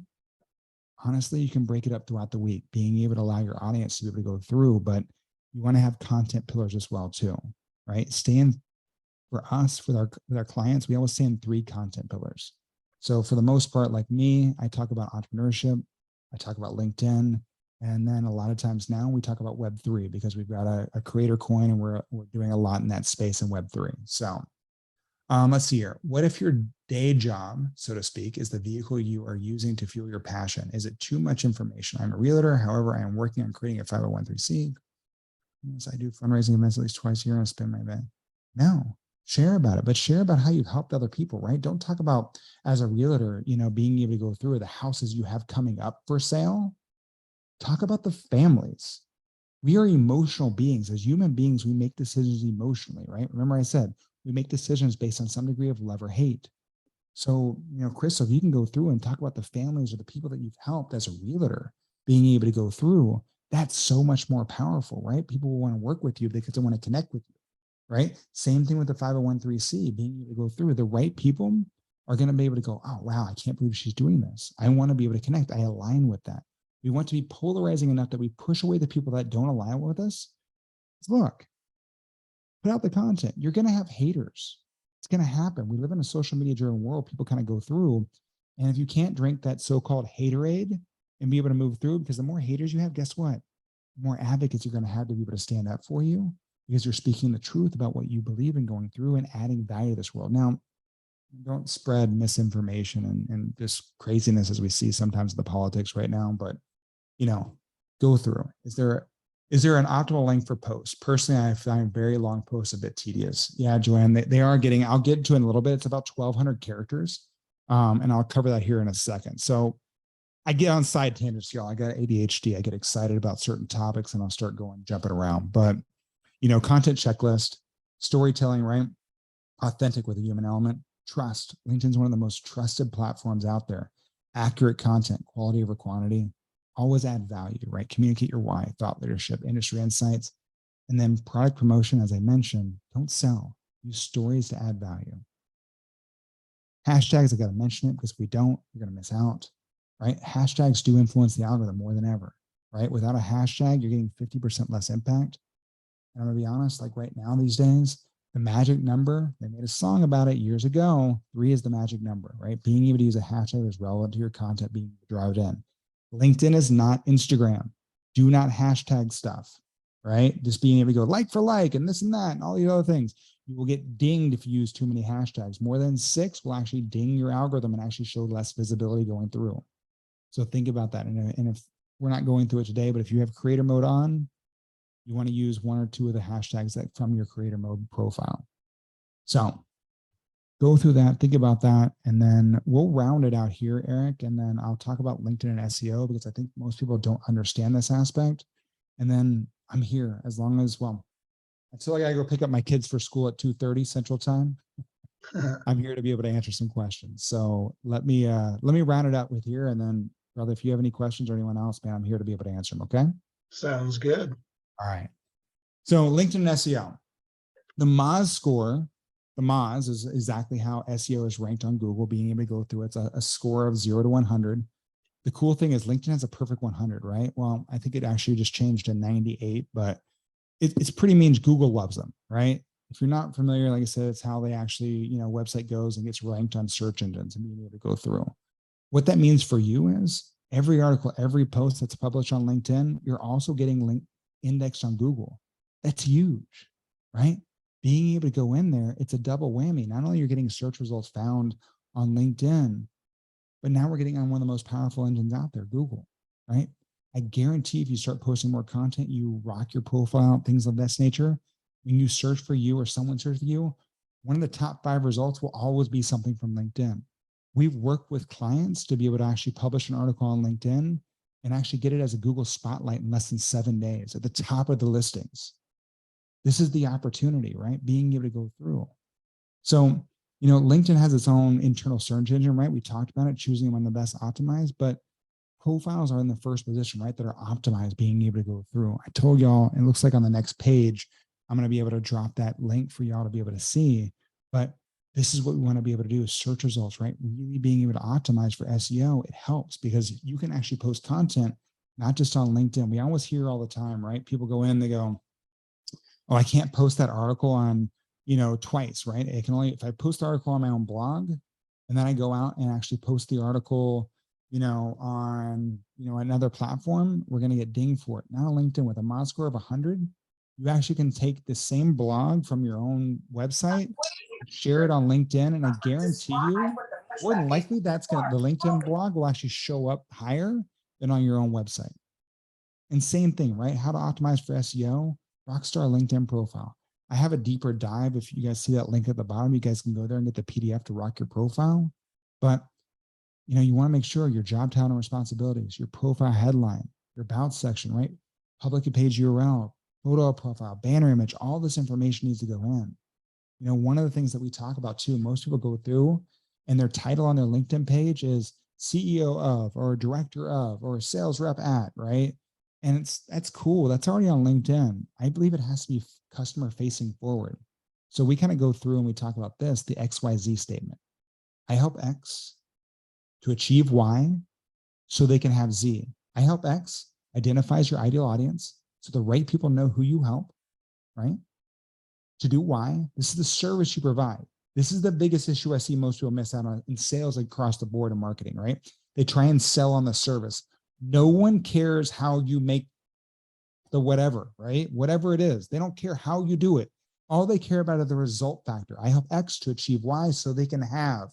honestly, you can break it up throughout the week, being able to allow your audience to be able to go through, but you want to have content pillars as well too, right? For us, with our clients, we always stay in 3 content pillars. So for the most part, like me, I talk about entrepreneurship, I talk about LinkedIn, and then a lot of times now we talk about Web3, because we've got a creator coin, and we're doing a lot in that space in Web3. So let's see here. What if your day job, so to speak, is the vehicle you are using to fuel your passion? Is it too much information? I'm a realtor. However, I am working on creating a 501(c)(3). Yes, I do fundraising events at least twice a year, and I spend my event. No, share about it, but share about how you've helped other people, right? Don't talk about, as a realtor, being able to go through the houses you have coming up for sale. Talk about the families. We are emotional beings. As human beings, we make decisions emotionally, right? Remember I said, we make decisions based on some degree of love or hate. So, Chris, if you can go through and talk about the families or the people that you've helped as a realtor, being able to go through, that's so much more powerful, right? People will want to work with you because they want to connect with you, right? Same thing with the 501(c)(3), being able to go through. The right people are going to be able to go, oh, wow, I can't believe she's doing this. I want to be able to connect. I align with that. We want to be polarizing enough that we push away the people that don't align with us. Look, put out the content. You're going to have haters. It's going to happen. We live in a social media driven world. People kind of go through. And if you can't drink that so-called haterade and be able to move through, because the more haters you have, guess what? The more advocates you're going to have to be able to stand up for you, because you're speaking the truth about what you believe in, going through and adding value to this world. Now, don't spread misinformation and this craziness as we see sometimes in the politics right now, but go through. Is there an optimal length for posts? Personally, I find very long posts a bit tedious. Yeah, Joanne, they are getting, I'll get to in a little bit. It's about 1,200 characters. And I'll cover that here in a second. So I get on side tangents, y'all. I got ADHD. I get excited about certain topics and I'll start jumping around. But, content checklist, storytelling, right? Authentic with a human element, trust. LinkedIn's one of the most trusted platforms out there. Accurate content, quality over quantity. Always add value, right? Communicate your why, thought leadership, industry insights. And then product promotion, as I mentioned, don't sell. Use stories to add value. Hashtags, I got to mention it because if we don't, you're going to miss out, right? Hashtags do influence the algorithm more than ever, right? Without a hashtag, you're getting 50% less impact. And I'm going to be honest, like right now, these days, the magic number, they made a song about it years ago. 3 is the magic number, right? Being able to use a hashtag that's relevant to your content, being driven in. LinkedIn is not Instagram. Do not hashtag stuff, right? Just being able to go like for like and this and that and all these other things. You will get dinged if you use too many hashtags. More than 6 will actually ding your algorithm and actually show less visibility going through. So think about that. And if we're not going through it today, but if you have creator mode on, you want to use 1 or 2 of the hashtags that from your creator mode profile. So go through that, think about that, and then we'll round it out here, Eric, and then I'll talk about LinkedIn and SEO because I think most people don't understand this aspect. And then I'm here as long as, until I gotta go pick up my kids for school at 2:30 Central Time. I'm here to be able to answer some questions. So let me round it out with here, and then brother, if you have any questions or anyone else, man, I'm here to be able to answer them. Okay. Sounds good. All right. So LinkedIn and SEO, the Moz score, the Moz is exactly how SEO is ranked on Google, being able to go through. It's a score of 0 to 100. The cool thing is LinkedIn has a perfect 100, right? Well, I think it actually just changed to 98, but it's pretty means Google loves them, right? If you're not familiar, like I said, it's how they actually, website goes and gets ranked on search engines and being able to go through. What that means for you is every article, every post that's published on LinkedIn, you're also getting indexed on Google. That's huge, right? Being able to go in there, it's a double whammy. Not only you're getting search results found on LinkedIn, but now we're getting on one of the most powerful engines out there, Google, right? I guarantee if you start posting more content, you rock your profile, things of this nature. When you search for you or someone search for you, one of the top 5 results will always be something from LinkedIn. We've worked with clients to be able to actually publish an article on LinkedIn and actually get it as a Google Spotlight in less than 7 days at the top of the listings. This is the opportunity, right? Being able to go through. So, LinkedIn has its own internal search engine, right? We talked about it, choosing one of the best optimized, but profiles are in the first position, right? That are optimized, being able to go through. I told y'all, it looks like on the next page, I'm going to be able to drop that link for y'all to be able to see, but this is what we want to be able to do is search results, right? Really being able to optimize for SEO. It helps because you can actually post content, not just on LinkedIn. We always hear all the time, right? People go in, they go, oh, I can't post that article on, twice, right? I can only, if I post the article on my own blog and then I go out and actually post the article, on, another platform, we're going to get dinged for it. Now LinkedIn with a Moz score of 100, you actually can take the same blog from your own website, share it on LinkedIn, and I guarantee you, more than likely, the LinkedIn blog will actually show up higher than on your own website. And same thing, right? How to optimize for SEO, Rockstar LinkedIn profile. I have a deeper dive. If you guys see that link at the bottom, you guys can go there and get the PDF to rock your profile. But you want to make sure your job title and responsibilities, your profile headline, your about section, right? Public page URL, photo profile, banner image, all this information needs to go in. One of the things that we talk about too, most people go through and their title on their LinkedIn page is CEO of, or director of, or sales rep at, right? And that's cool. That's already on LinkedIn. I believe it has to be customer facing forward. So we kind of go through and we talk about this, the XYZ statement. I help X to achieve Y so they can have Z. I help X identifies your ideal audience so the right people know who you help, right? To do Y, this is the service you provide. This is the biggest issue I see most people miss out on in sales across the board in marketing, right? They try and sell on the service. No one cares how you make the whatever, right? Whatever it is, they don't care how you do it. All they care about is the result factor. I help X to achieve Y so they can have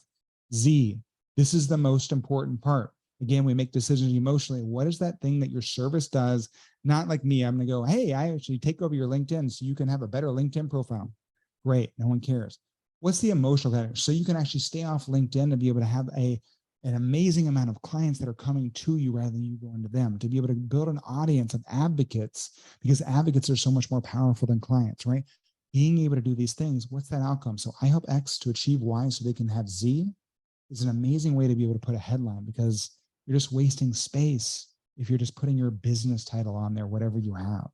Z. This is the most important part. Again, we make decisions emotionally. What is that thing that your service does? Not like me, I'm going to go, hey, I actually take over your LinkedIn so you can have a better LinkedIn profile. Great, no one cares. What's the emotional factor? So you can actually stay off LinkedIn and be able to have a an amazing amount of clients that are coming to you rather than you going to them, to be able to build an audience of advocates, because advocates are so much more powerful than clients, right? Being able to do these things, what's that outcome? So I help X to achieve Y so they can have Z is an amazing way to be able to put a headline, because you're just wasting space if you're just putting your business title on there, whatever you have.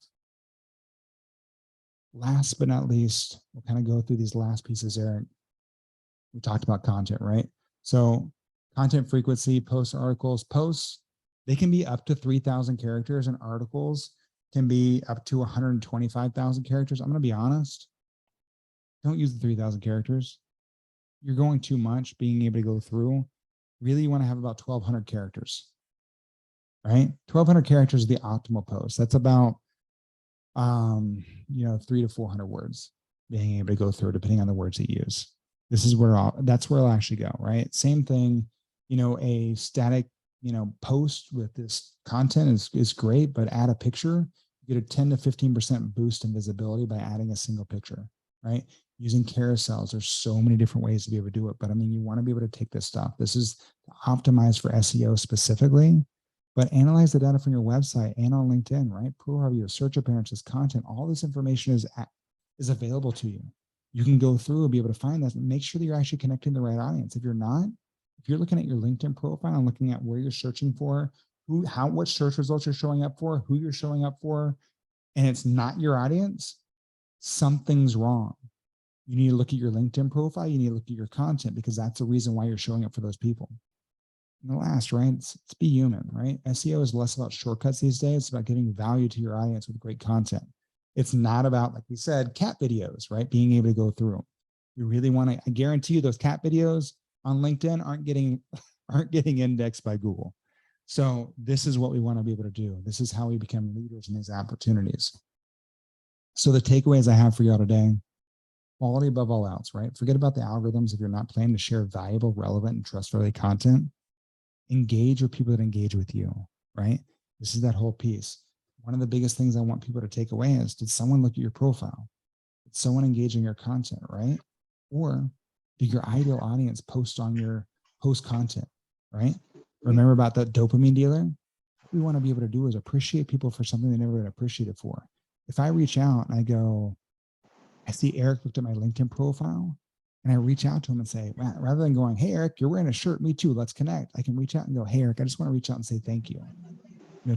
Last but not least, we'll kind of go through these last pieces, Eric. We talked about content, right? So content frequency, post articles, posts, they can be up to 3,000 characters, and articles can be up to 125,000 characters. I'm going to be honest. Don't use the 3,000 characters. You're going too much being able to go through. Really, you want to have about 1,200 characters, right? 1,200 characters is the optimal post. That's about, 300 to 400 words being able to go through, depending on the words you use. This is where that's where it'll actually go, right? Same thing, a static, post with this content is great, but add a picture, you get a 10 to 15% boost in visibility by adding a single picture, right? Using carousels. There's so many different ways to be able to do it, but I mean, you want to be able to take this stuff. This is optimized for SEO specifically, but analyze the data from your website and on LinkedIn, right? Profile review, search appearances, content, all this information is available to you. You can go through and be able to find that and make sure that you're actually connecting the right audience. If you're not, if you're looking at your LinkedIn profile and looking at where you're searching for, what search results you're showing up for, who you're showing up for, and it's not your audience, something's wrong. You need to look at your LinkedIn profile. You need to look at your content, because that's the reason why you're showing up for those people. And the last, right? It's be human, right? SEO is less about shortcuts these days. It's about giving value to your audience with great content. It's not about, like we said, cat videos, right? Being able to go through. You really want to, I guarantee you those cat videos on LinkedIn aren't getting indexed by Google. So this is what we want to be able to do. This is how we become leaders in these opportunities. So the takeaways I have for y'all today: quality above all else, right? Forget about the algorithms if you're not planning to share valuable, relevant, and trustworthy content. Engage with people that engage with you, right? This is that whole piece. One of the biggest things I want people to take away is, did someone look at your profile? Did someone engage in your content, right? Or did your ideal audience post on your post content, right? Remember about that dopamine dealer? What we want to be able to do is appreciate people for something they never been appreciated for. If I reach out and I go, I see Eric looked at my LinkedIn profile, and I reach out to him and say, well, rather than going, hey, Eric, you're wearing a shirt, me too, let's connect. I can reach out and go, hey, Eric, I just want to reach out and say thank you.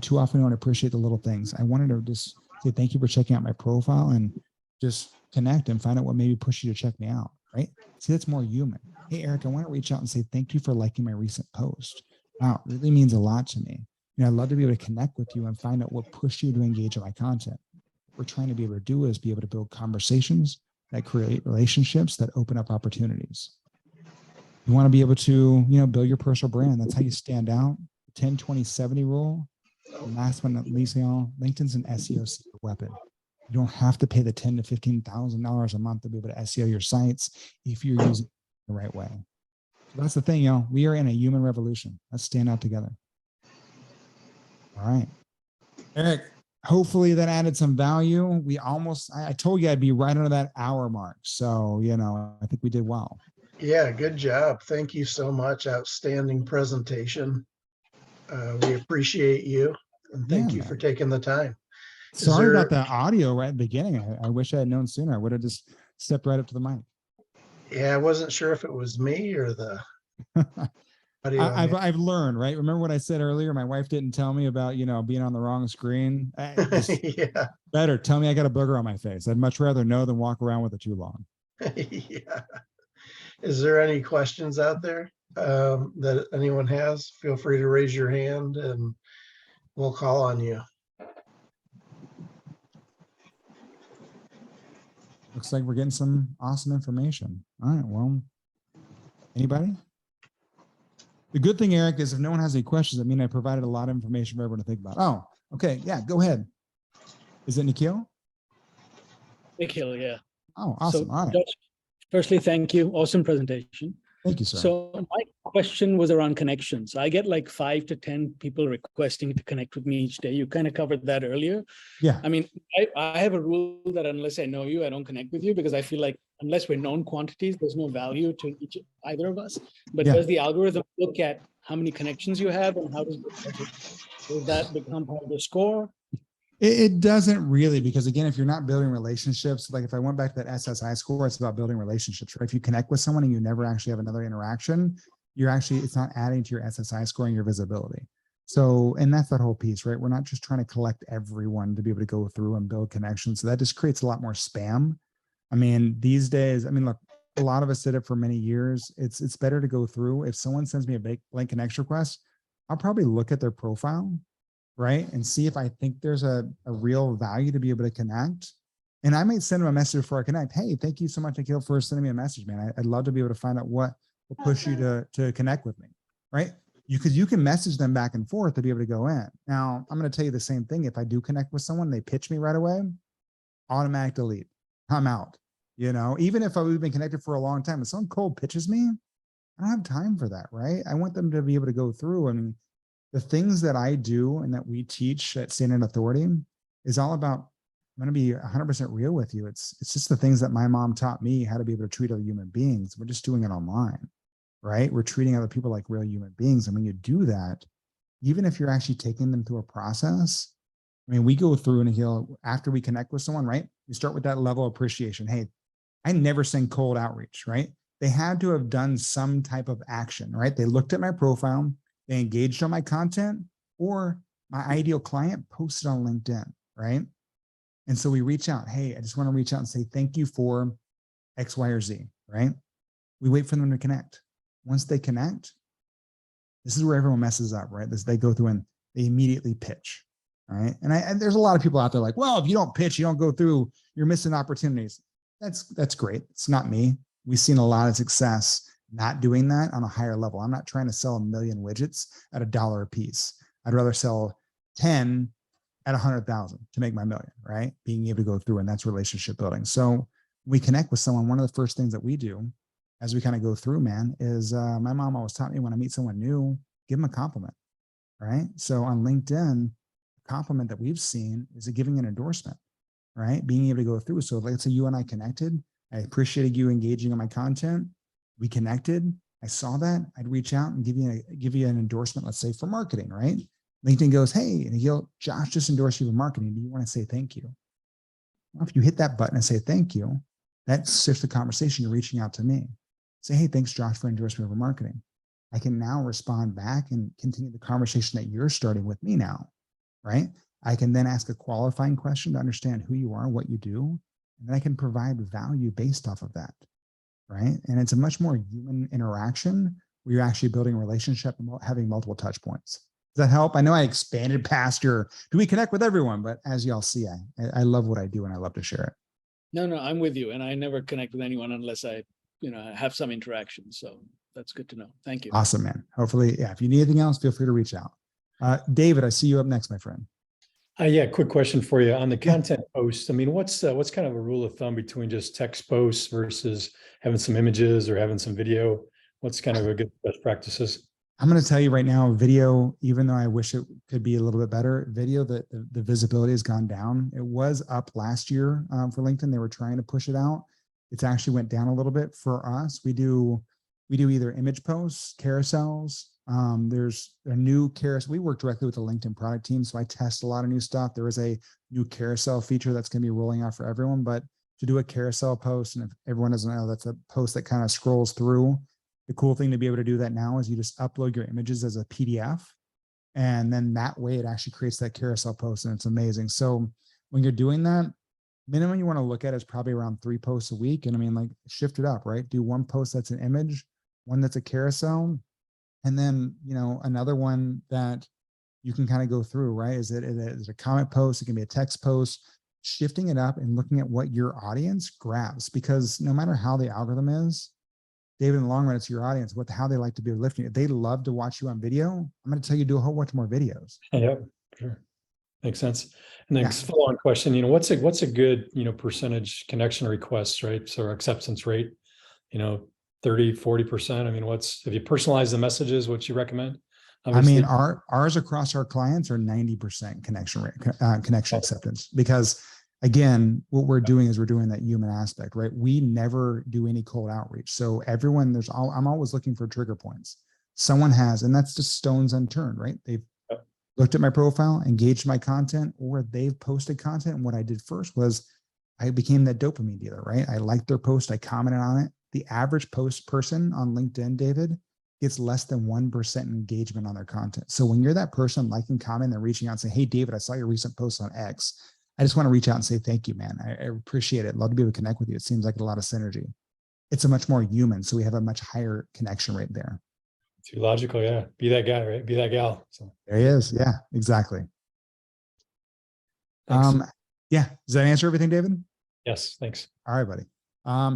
Too often we don't appreciate the little things. I wanted to just say thank you for checking out my profile and just connect and find out what maybe pushed you to check me out, right? See, that's more human. Hey, Eric, I want to reach out and say thank you for liking my recent post. Wow, it really means a lot to me. I'd love to be able to connect with you and find out what pushed you to engage in my content. What we're trying to be able to do is be able to build conversations that create relationships that open up opportunities. You want to be able to, build your personal brand. That's how you stand out. 10, 20, 70 rule. And last but not least, y'all, LinkedIn's an SEO secret weapon. You don't have to pay the $10,000 to $15,000 a month to be able to SEO your sites if you're using it the right way. So that's the thing, y'all. We are in a human revolution. Let's stand out together. All right. Eric, hopefully that added some value. I told you I'd be right under that hour mark. So, I think we did well. Yeah, good job. Thank you so much. Outstanding presentation. We appreciate you, and thank you for taking the time. Sorry about the audio right at the beginning. I wish I had known sooner. I would have just stepped right up to the mic. Yeah, I wasn't sure if it was me or the audio. I've learned, right? Remember what I said earlier? My wife didn't tell me about, being on the wrong screen. Yeah. Better tell me I got a booger on my face. I'd much rather know than walk around with it too long. Yeah. Is there any questions out there that anyone has? Feel free to raise your hand and we'll call on you. Looks like we're getting some awesome information. All right. Well, anybody? The good thing, Eric, is if no one has any questions, I mean, I provided a lot of information for everyone to think about. Oh, okay. Yeah, go ahead. Is it Nikhil? Nikhil, yeah. Oh, awesome. So, all right. Firstly, thank you. Awesome presentation. Thank you, sir. So my question was around connections. I get like 5 to 10 people requesting to connect with me each day. You kind of covered that earlier. Yeah. I mean, I have a rule that unless I know you, I don't connect with you, because I feel like unless we're known quantities, there's no value to either of us. But does the algorithm look at how many connections you have, and how does that become part of the score? It doesn't really, because again, if you're not building relationships, like if I went back to that SSI score, it's about building relationships, right? If you connect with someone and you never actually have another interaction, it's not adding to your SSI score and your visibility. So, and that's that whole piece, right? We're not just trying to collect everyone to be able to go through and build connections. So that just creates a lot more spam. I mean, these days, I mean, look, a lot of us did it for many years. It's better to go through. If someone sends me a blank connection request, I'll probably look at their profile, right? And see if I think there's a real value to be able to connect. And I might send them a message before I connect. Hey, thank you so much, Nikhil, for sending me a message, man. I'd love to be able to find out what will push you to connect with me, right? Because you can message them back and forth to be able to go in. Now, I'm going to tell you the same thing. If I do connect with someone, they pitch me right away, automatic delete. I'm out. You know, even if we've been connected for a long time, if someone cold pitches me, I don't have time for that, right? I want them to be able to go through. I mean, the things that I do and that we teach at Standard Authority is all about, I'm going to be 100% real with you. It's just the things that my mom taught me how to be able to treat other human beings. We're just doing it online, right? We're treating other people like real human beings. And when you do that, even if you're actually taking them through a process, I mean, we go through and after we connect with someone, right? We start with that level of appreciation. Hey, I never send cold outreach, right? They had to have done some type of action, right? They looked at my profile, they engaged on my content, or my ideal client posted on LinkedIn, right? And so we reach out. Hey, I just want to reach out and say thank you for X, Y, or Z, right? We wait for them to connect. Once they connect, this is where everyone messes up, right? They go through and they immediately pitch, right? And there's a lot of people out there like, well, if you don't pitch, you don't go through, you're missing opportunities. That's great. It's not me. We've seen a lot of success not doing that on a higher level. I'm not trying to sell 1 million widgets at $1 a piece. I'd rather sell 10 at 100,000 to make my million, right? Being able to go through, and that's relationship building. So we connect with someone. One of the first things that we do as we kind of go through, man, is my mom always taught me when I meet someone new, give them a compliment, right? So on LinkedIn, a compliment that we've seen is giving an endorsement, right? Being able to go through. So let's say you and I connected. I appreciated you engaging on my content. We connected. I saw that. I'd reach out and give you an endorsement, let's say for marketing, right? LinkedIn goes, hey, Josh just endorsed you for marketing. Do you want to say thank you? Well, if you hit that button and say thank you, that shifts the conversation. You're reaching out to me. Say, hey, thanks, Josh, for endorsing me for marketing. I can now respond back and continue the conversation that you're starting with me now, right? I can then ask a qualifying question to understand who you are, what you do, and then I can provide value based off of that, right? And it's a much more human interaction where you're actually building a relationship and having multiple touch points. Does that help? I know I expanded past do we connect with everyone? But as y'all see, I love what I do and I love to share it. No, I'm with you. And I never connect with anyone unless I, have some interaction. So that's good to know. Thank you. Awesome, man. Hopefully, yeah, if you need anything else, feel free to reach out. David, I see you up next, my friend. Yeah, quick question for you on the content posts. I mean, what's kind of a rule of thumb between just text posts versus having some images or having some video? What's kind of a good best practices? I'm going to tell you right now, video, even though I wish it could be a little bit better, video, the visibility has gone down. It was up last year for LinkedIn. They were trying to push it out. It's actually went down a little bit for us. We do either image posts, carousels. There's a new carousel. We work directly with the LinkedIn product team, so I test a lot of new stuff. There is a new carousel feature that's going to be rolling out for everyone, but to do a carousel post, and if everyone doesn't know, that's a post that kind of scrolls through. The cool thing to be able to do that now is you just upload your images as a PDF, and then that way it actually creates that carousel post, and it's amazing. So when you're doing that, minimum you want to look at is probably around 3 posts a week. And I mean, like, shift it up, right? Do 1 post that's an image, 1 that's a carousel, and then, another one that you can kind of go through, right? Is it a comment post? It can be a text post. Shifting it up and looking at what your audience grabs, because no matter how the algorithm is, David, in the long run, it's your audience, how they like to be lifting. If they love to watch you on video, I'm going to tell you, do a whole bunch more videos. Yeah, sure. Makes sense. And then follow on question, what's a good, percentage connection requests, right? So our acceptance rate, 30, 40%. I mean, if you personalize the messages, what you recommend? Obviously. I mean, ours across our clients are 90% connection rate, connection acceptance, because again, what we're doing is we're doing that human aspect, right? We never do any cold outreach. So everyone, I'm always looking for trigger points. someone has, and that's just stones unturned, right? They've Yep. looked at my profile, engaged my content, or they've posted content. And what I did first was I became that dopamine dealer, right? I liked their post. I commented on it. The average post person on LinkedIn, David, gets less than 1% engagement on their content. So when you're that person liking, commenting, and reaching out and saying, hey, David, I saw your recent post on X. I just want to reach out and say, thank you, man. I appreciate it. Love to be able to connect with you. It seems like a lot of synergy. It's a much more human. So we have a much higher connection rate there. Too logical. Yeah. Be that guy, right? Be that gal. So There he is. Yeah, exactly. thanks. Yeah. Does that answer everything, David? Yes. Thanks. All right, buddy.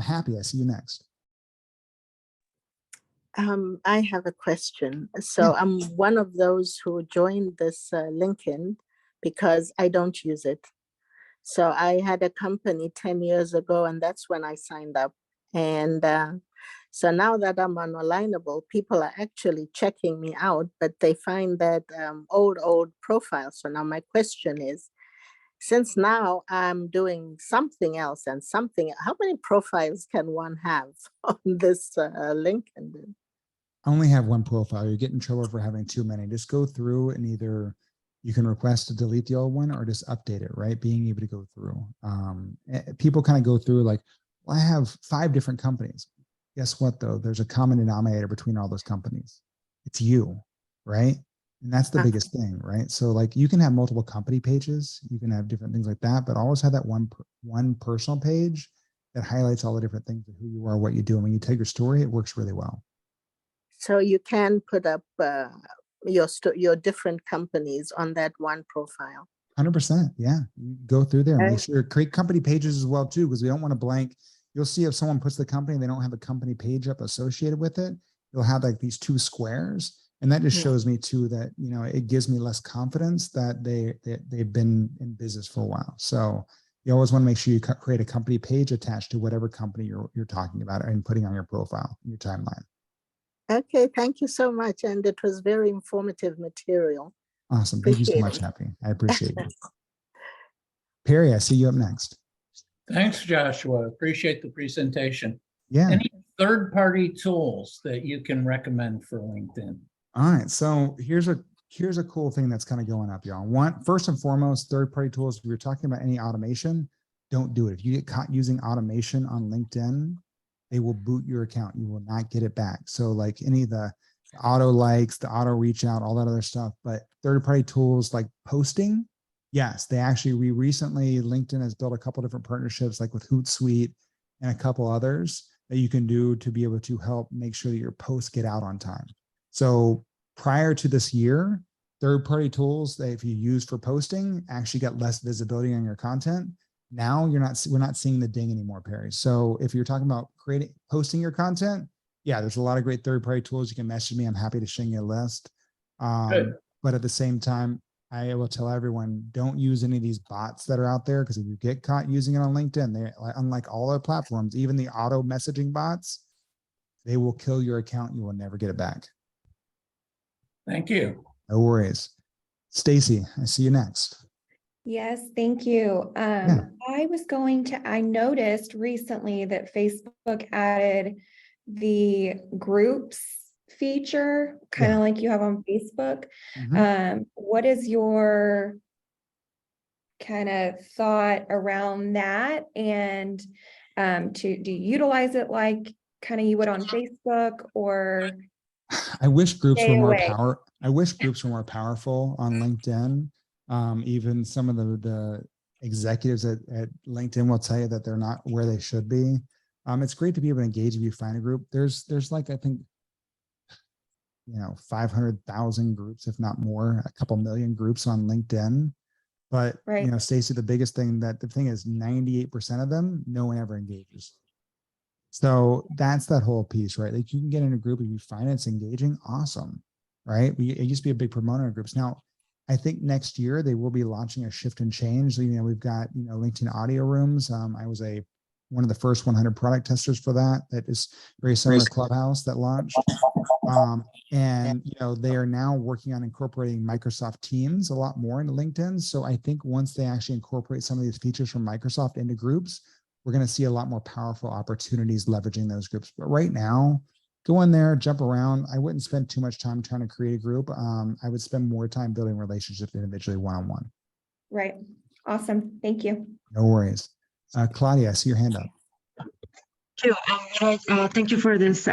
Happy. I see you next. I have a question. So Yeah. I'm one of those who joined this LinkedIn because I don't use it. So I had a company 10 years ago, and that's when I signed up. And so now that I'm on Alignable, people are actually checking me out, but they find that old profile. So now my question is, since now I'm doing something else and something, how many profiles can one have on this LinkedIn? I only have one profile. You get in trouble for having too many. Just go through and either you can request to delete the old one or just update it, right? Being able to go through. People kind of go through like, well, I have 5 different companies. Guess what though? There's a common denominator between all those companies. It's you, right? And that's the biggest thing, right? So like you can have multiple company pages, you can have different things like that, but always have that one personal page that highlights all the different things of who you are, what you do. And when you tell your story, it works really well. So you can put up your different companies on that one profile. 100%. Yeah. You go through there and make sure create company pages as well too, because we don't want to blank. You'll see if someone puts the company, and they don't have a company page up associated with it. You'll have like these 2 squares. And that just shows me too that, you know, it gives me less confidence that they've been in business for a while. So you always want to make sure you create a company page attached to whatever company you're talking about and putting on your profile, your timeline. Okay, thank you so much. And it was very informative material. Awesome. Thank you so much, Happy. I appreciate you. Perry, I see you up next. Thanks, Joshua. Appreciate the presentation. Yeah. Any third-party tools that you can recommend for LinkedIn? All right. So here's a cool thing that's kind of going up, y'all. First and foremost, third-party tools. If you're talking about any automation, don't do it. If you get caught using automation on LinkedIn, they will boot your account. You will not get it back. So like any of the auto likes, the auto reach out, all that other stuff, but third-party tools like posting, yes, we recently, LinkedIn has built a couple different partnerships like with Hootsuite and a couple others that you can do to be able to help make sure that your posts get out on time. So prior to this year, third-party tools that if you use for posting actually got less visibility on your content. Now we're not seeing the ding anymore, Perry. So if you're talking about posting your content, yeah, there's a lot of great third-party tools. You can message me. I'm happy to share you a list. But at the same time, I will tell everyone, don't use any of these bots that are out there, because if you get caught using it on LinkedIn, they, unlike all other platforms, even the auto messaging bots, they will kill your account. You will never get it back. Thank you. No worries. Stacy, I see you next. Yes, thank you. I noticed recently that Facebook added the groups feature, kind of like you have on Facebook. What is your kind of thought around that? And do you utilize it like kind of you would on Facebook, or? I wish groups were more powerful on LinkedIn. Even some of the executives at LinkedIn will tell you that they're not where they should be. It's great to be able to engage if you find a group. There's like, I think, 500,000 groups, if not more, a couple million groups on LinkedIn. But, Stacey, the thing is 98% of them, no one ever engages. So that's that whole piece, right? Like you can get in a group if you find it's engaging, awesome, right? It used to be a big promoter of groups. Now, I think next year they will be launching a shift and change. We've got, LinkedIn audio rooms. I was one of the first 100 product testers for that. That is very similar to Clubhouse that launched. And they are now working on incorporating Microsoft Teams a lot more into LinkedIn. So I think once they actually incorporate some of these features from Microsoft into groups, we're going to see a lot more powerful opportunities leveraging those groups. But right now, go in there, jump around. I wouldn't spend too much time trying to create a group. I would spend more time building relationships individually, one-on-one. Right. Awesome. Thank you. No worries. Claudia, I see your hand up. Thank you for this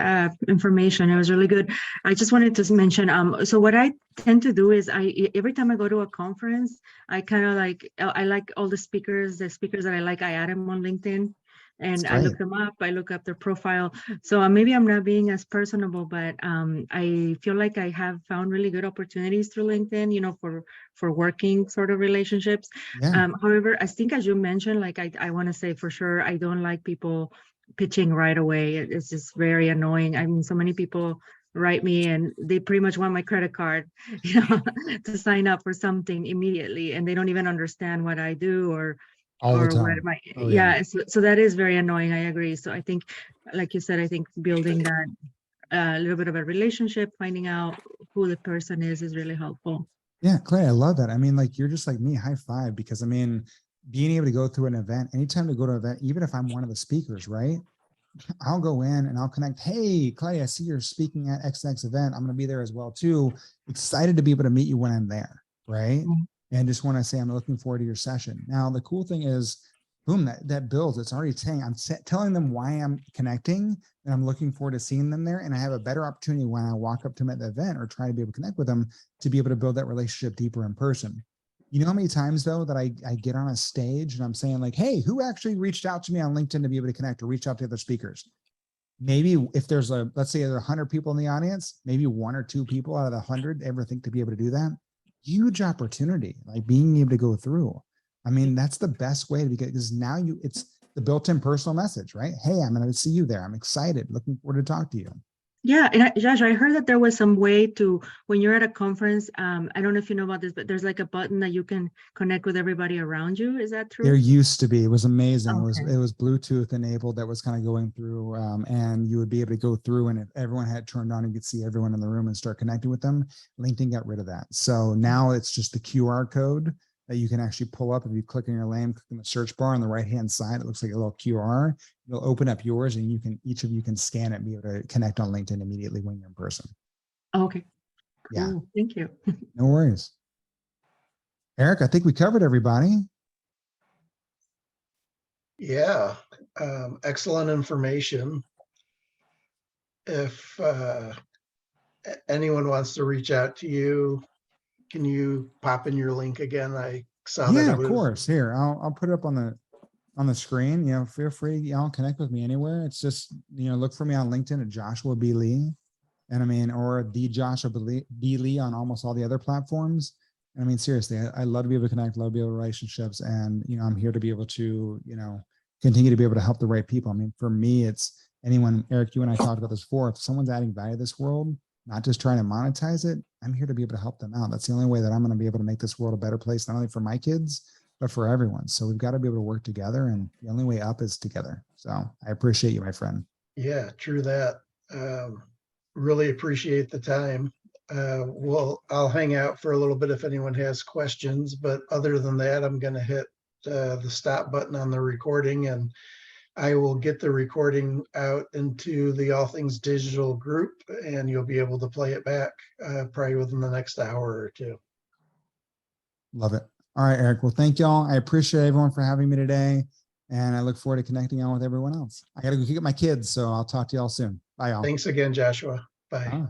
information. It was really good. I just wanted to mention, so what I tend to do is every time I go to a conference, I kind of like, I like all the speakers that I like, I add them on LinkedIn and I look them up, I look up their profile. So maybe I'm not being as personable, but I feel like I have found really good opportunities through LinkedIn, you know, for working sort of relationships. Yeah. However, I think as you mentioned, like I want to say for sure, I don't like people pitching right away. It's just very annoying. I mean, so many people write me and they pretty much want my credit card, you know, to sign up for something immediately, and they don't even understand what I do or All the what time. my Oh, yeah. so that is very annoying. I agree. So I think, like you said, I think building that a little bit of a relationship, finding out who the person is really helpful. Yeah, Clay, I love that. I mean, like, you're just like me, high five, because I mean, being able to go through an event, anytime to go to an event, even if I'm one of the speakers, right? I'll go in and I'll connect. Hey, Claudia, I see you're speaking at XX event. I'm going to be there as well too. Excited to be able to meet you when I'm there, right? And just want to say I'm looking forward to your session. Now, the cool thing is, boom, that builds. It's already saying, I'm telling them why I'm connecting, and I'm looking forward to seeing them there. And I have a better opportunity when I walk up to them at the event or try to be able to connect with them to be able to build that relationship deeper in person. You know how many times though that I get on a stage and I'm saying like, hey, who actually reached out to me on LinkedIn to be able to connect or reach out to other speakers? Maybe if there's let's say there are 100 people in the audience, maybe 1 or 2 people out of the 100 ever think to be able to do that. Huge opportunity, like being able to go through. I mean, that's the best way to get, because now it's the built-in personal message, right? Hey, I'm going to see you there. I'm excited. Looking forward to talk to you. Yeah, and Josh, I heard that there was some way to, when you're at a conference, I don't know if you know about this, but there's like a button that you can connect with everybody around you. Is that true? There used to be. It was amazing. Okay. It was Bluetooth enabled that was kind of going through, and you would be able to go through, and if everyone had turned on, you could see everyone in the room and start connecting with them. LinkedIn got rid of that. So now it's just the QR code that you can actually pull up. If you click on your name, click on the search bar on the right-hand side, it looks like a little QR. It'll open up yours, and each of you can scan it and be able to connect on LinkedIn immediately when you're in person. Okay. Yeah. Cool. Thank you. No worries. Eric, I think we covered everybody. Yeah, excellent information. If anyone wants to reach out to you, can you pop in your link again? I saw that Yeah, it of was. course. Here, I'll put it up on the screen. You know, feel free, you know, connect with me anywhere. It's just, you know, look for me on LinkedIn at Joshua B. Lee. And I mean, or the Joshua B. Lee on almost all the other platforms. And I mean, seriously, I love to be able to connect, love to be able to relationships. And, you know, I'm here to be able to, you know, continue to be able to help the right people. I mean, for me, it's anyone, Eric, you and I talked about this before. If someone's adding value to this world, not just trying to monetize it, I'm here to be able to help them out. That's the only way that I'm going to be able to make this world a better place, not only for my kids, but for everyone. So we've got to be able to work together, and the only way up is together. So I appreciate you, my friend. Yeah, true that. Really appreciate the time. I'll hang out for a little bit if anyone has questions, but other than that, I'm going to hit the stop button on the recording, and I will get the recording out into the All Things Digital group, and you'll be able to play it back probably within the next hour or two. Love it. All right, Eric. Well, thank y'all. I appreciate everyone for having me today, and I look forward to connecting on with everyone else. I got to go get my kids, so I'll talk to y'all soon. Bye, y'all. Thanks again, Joshua. Bye.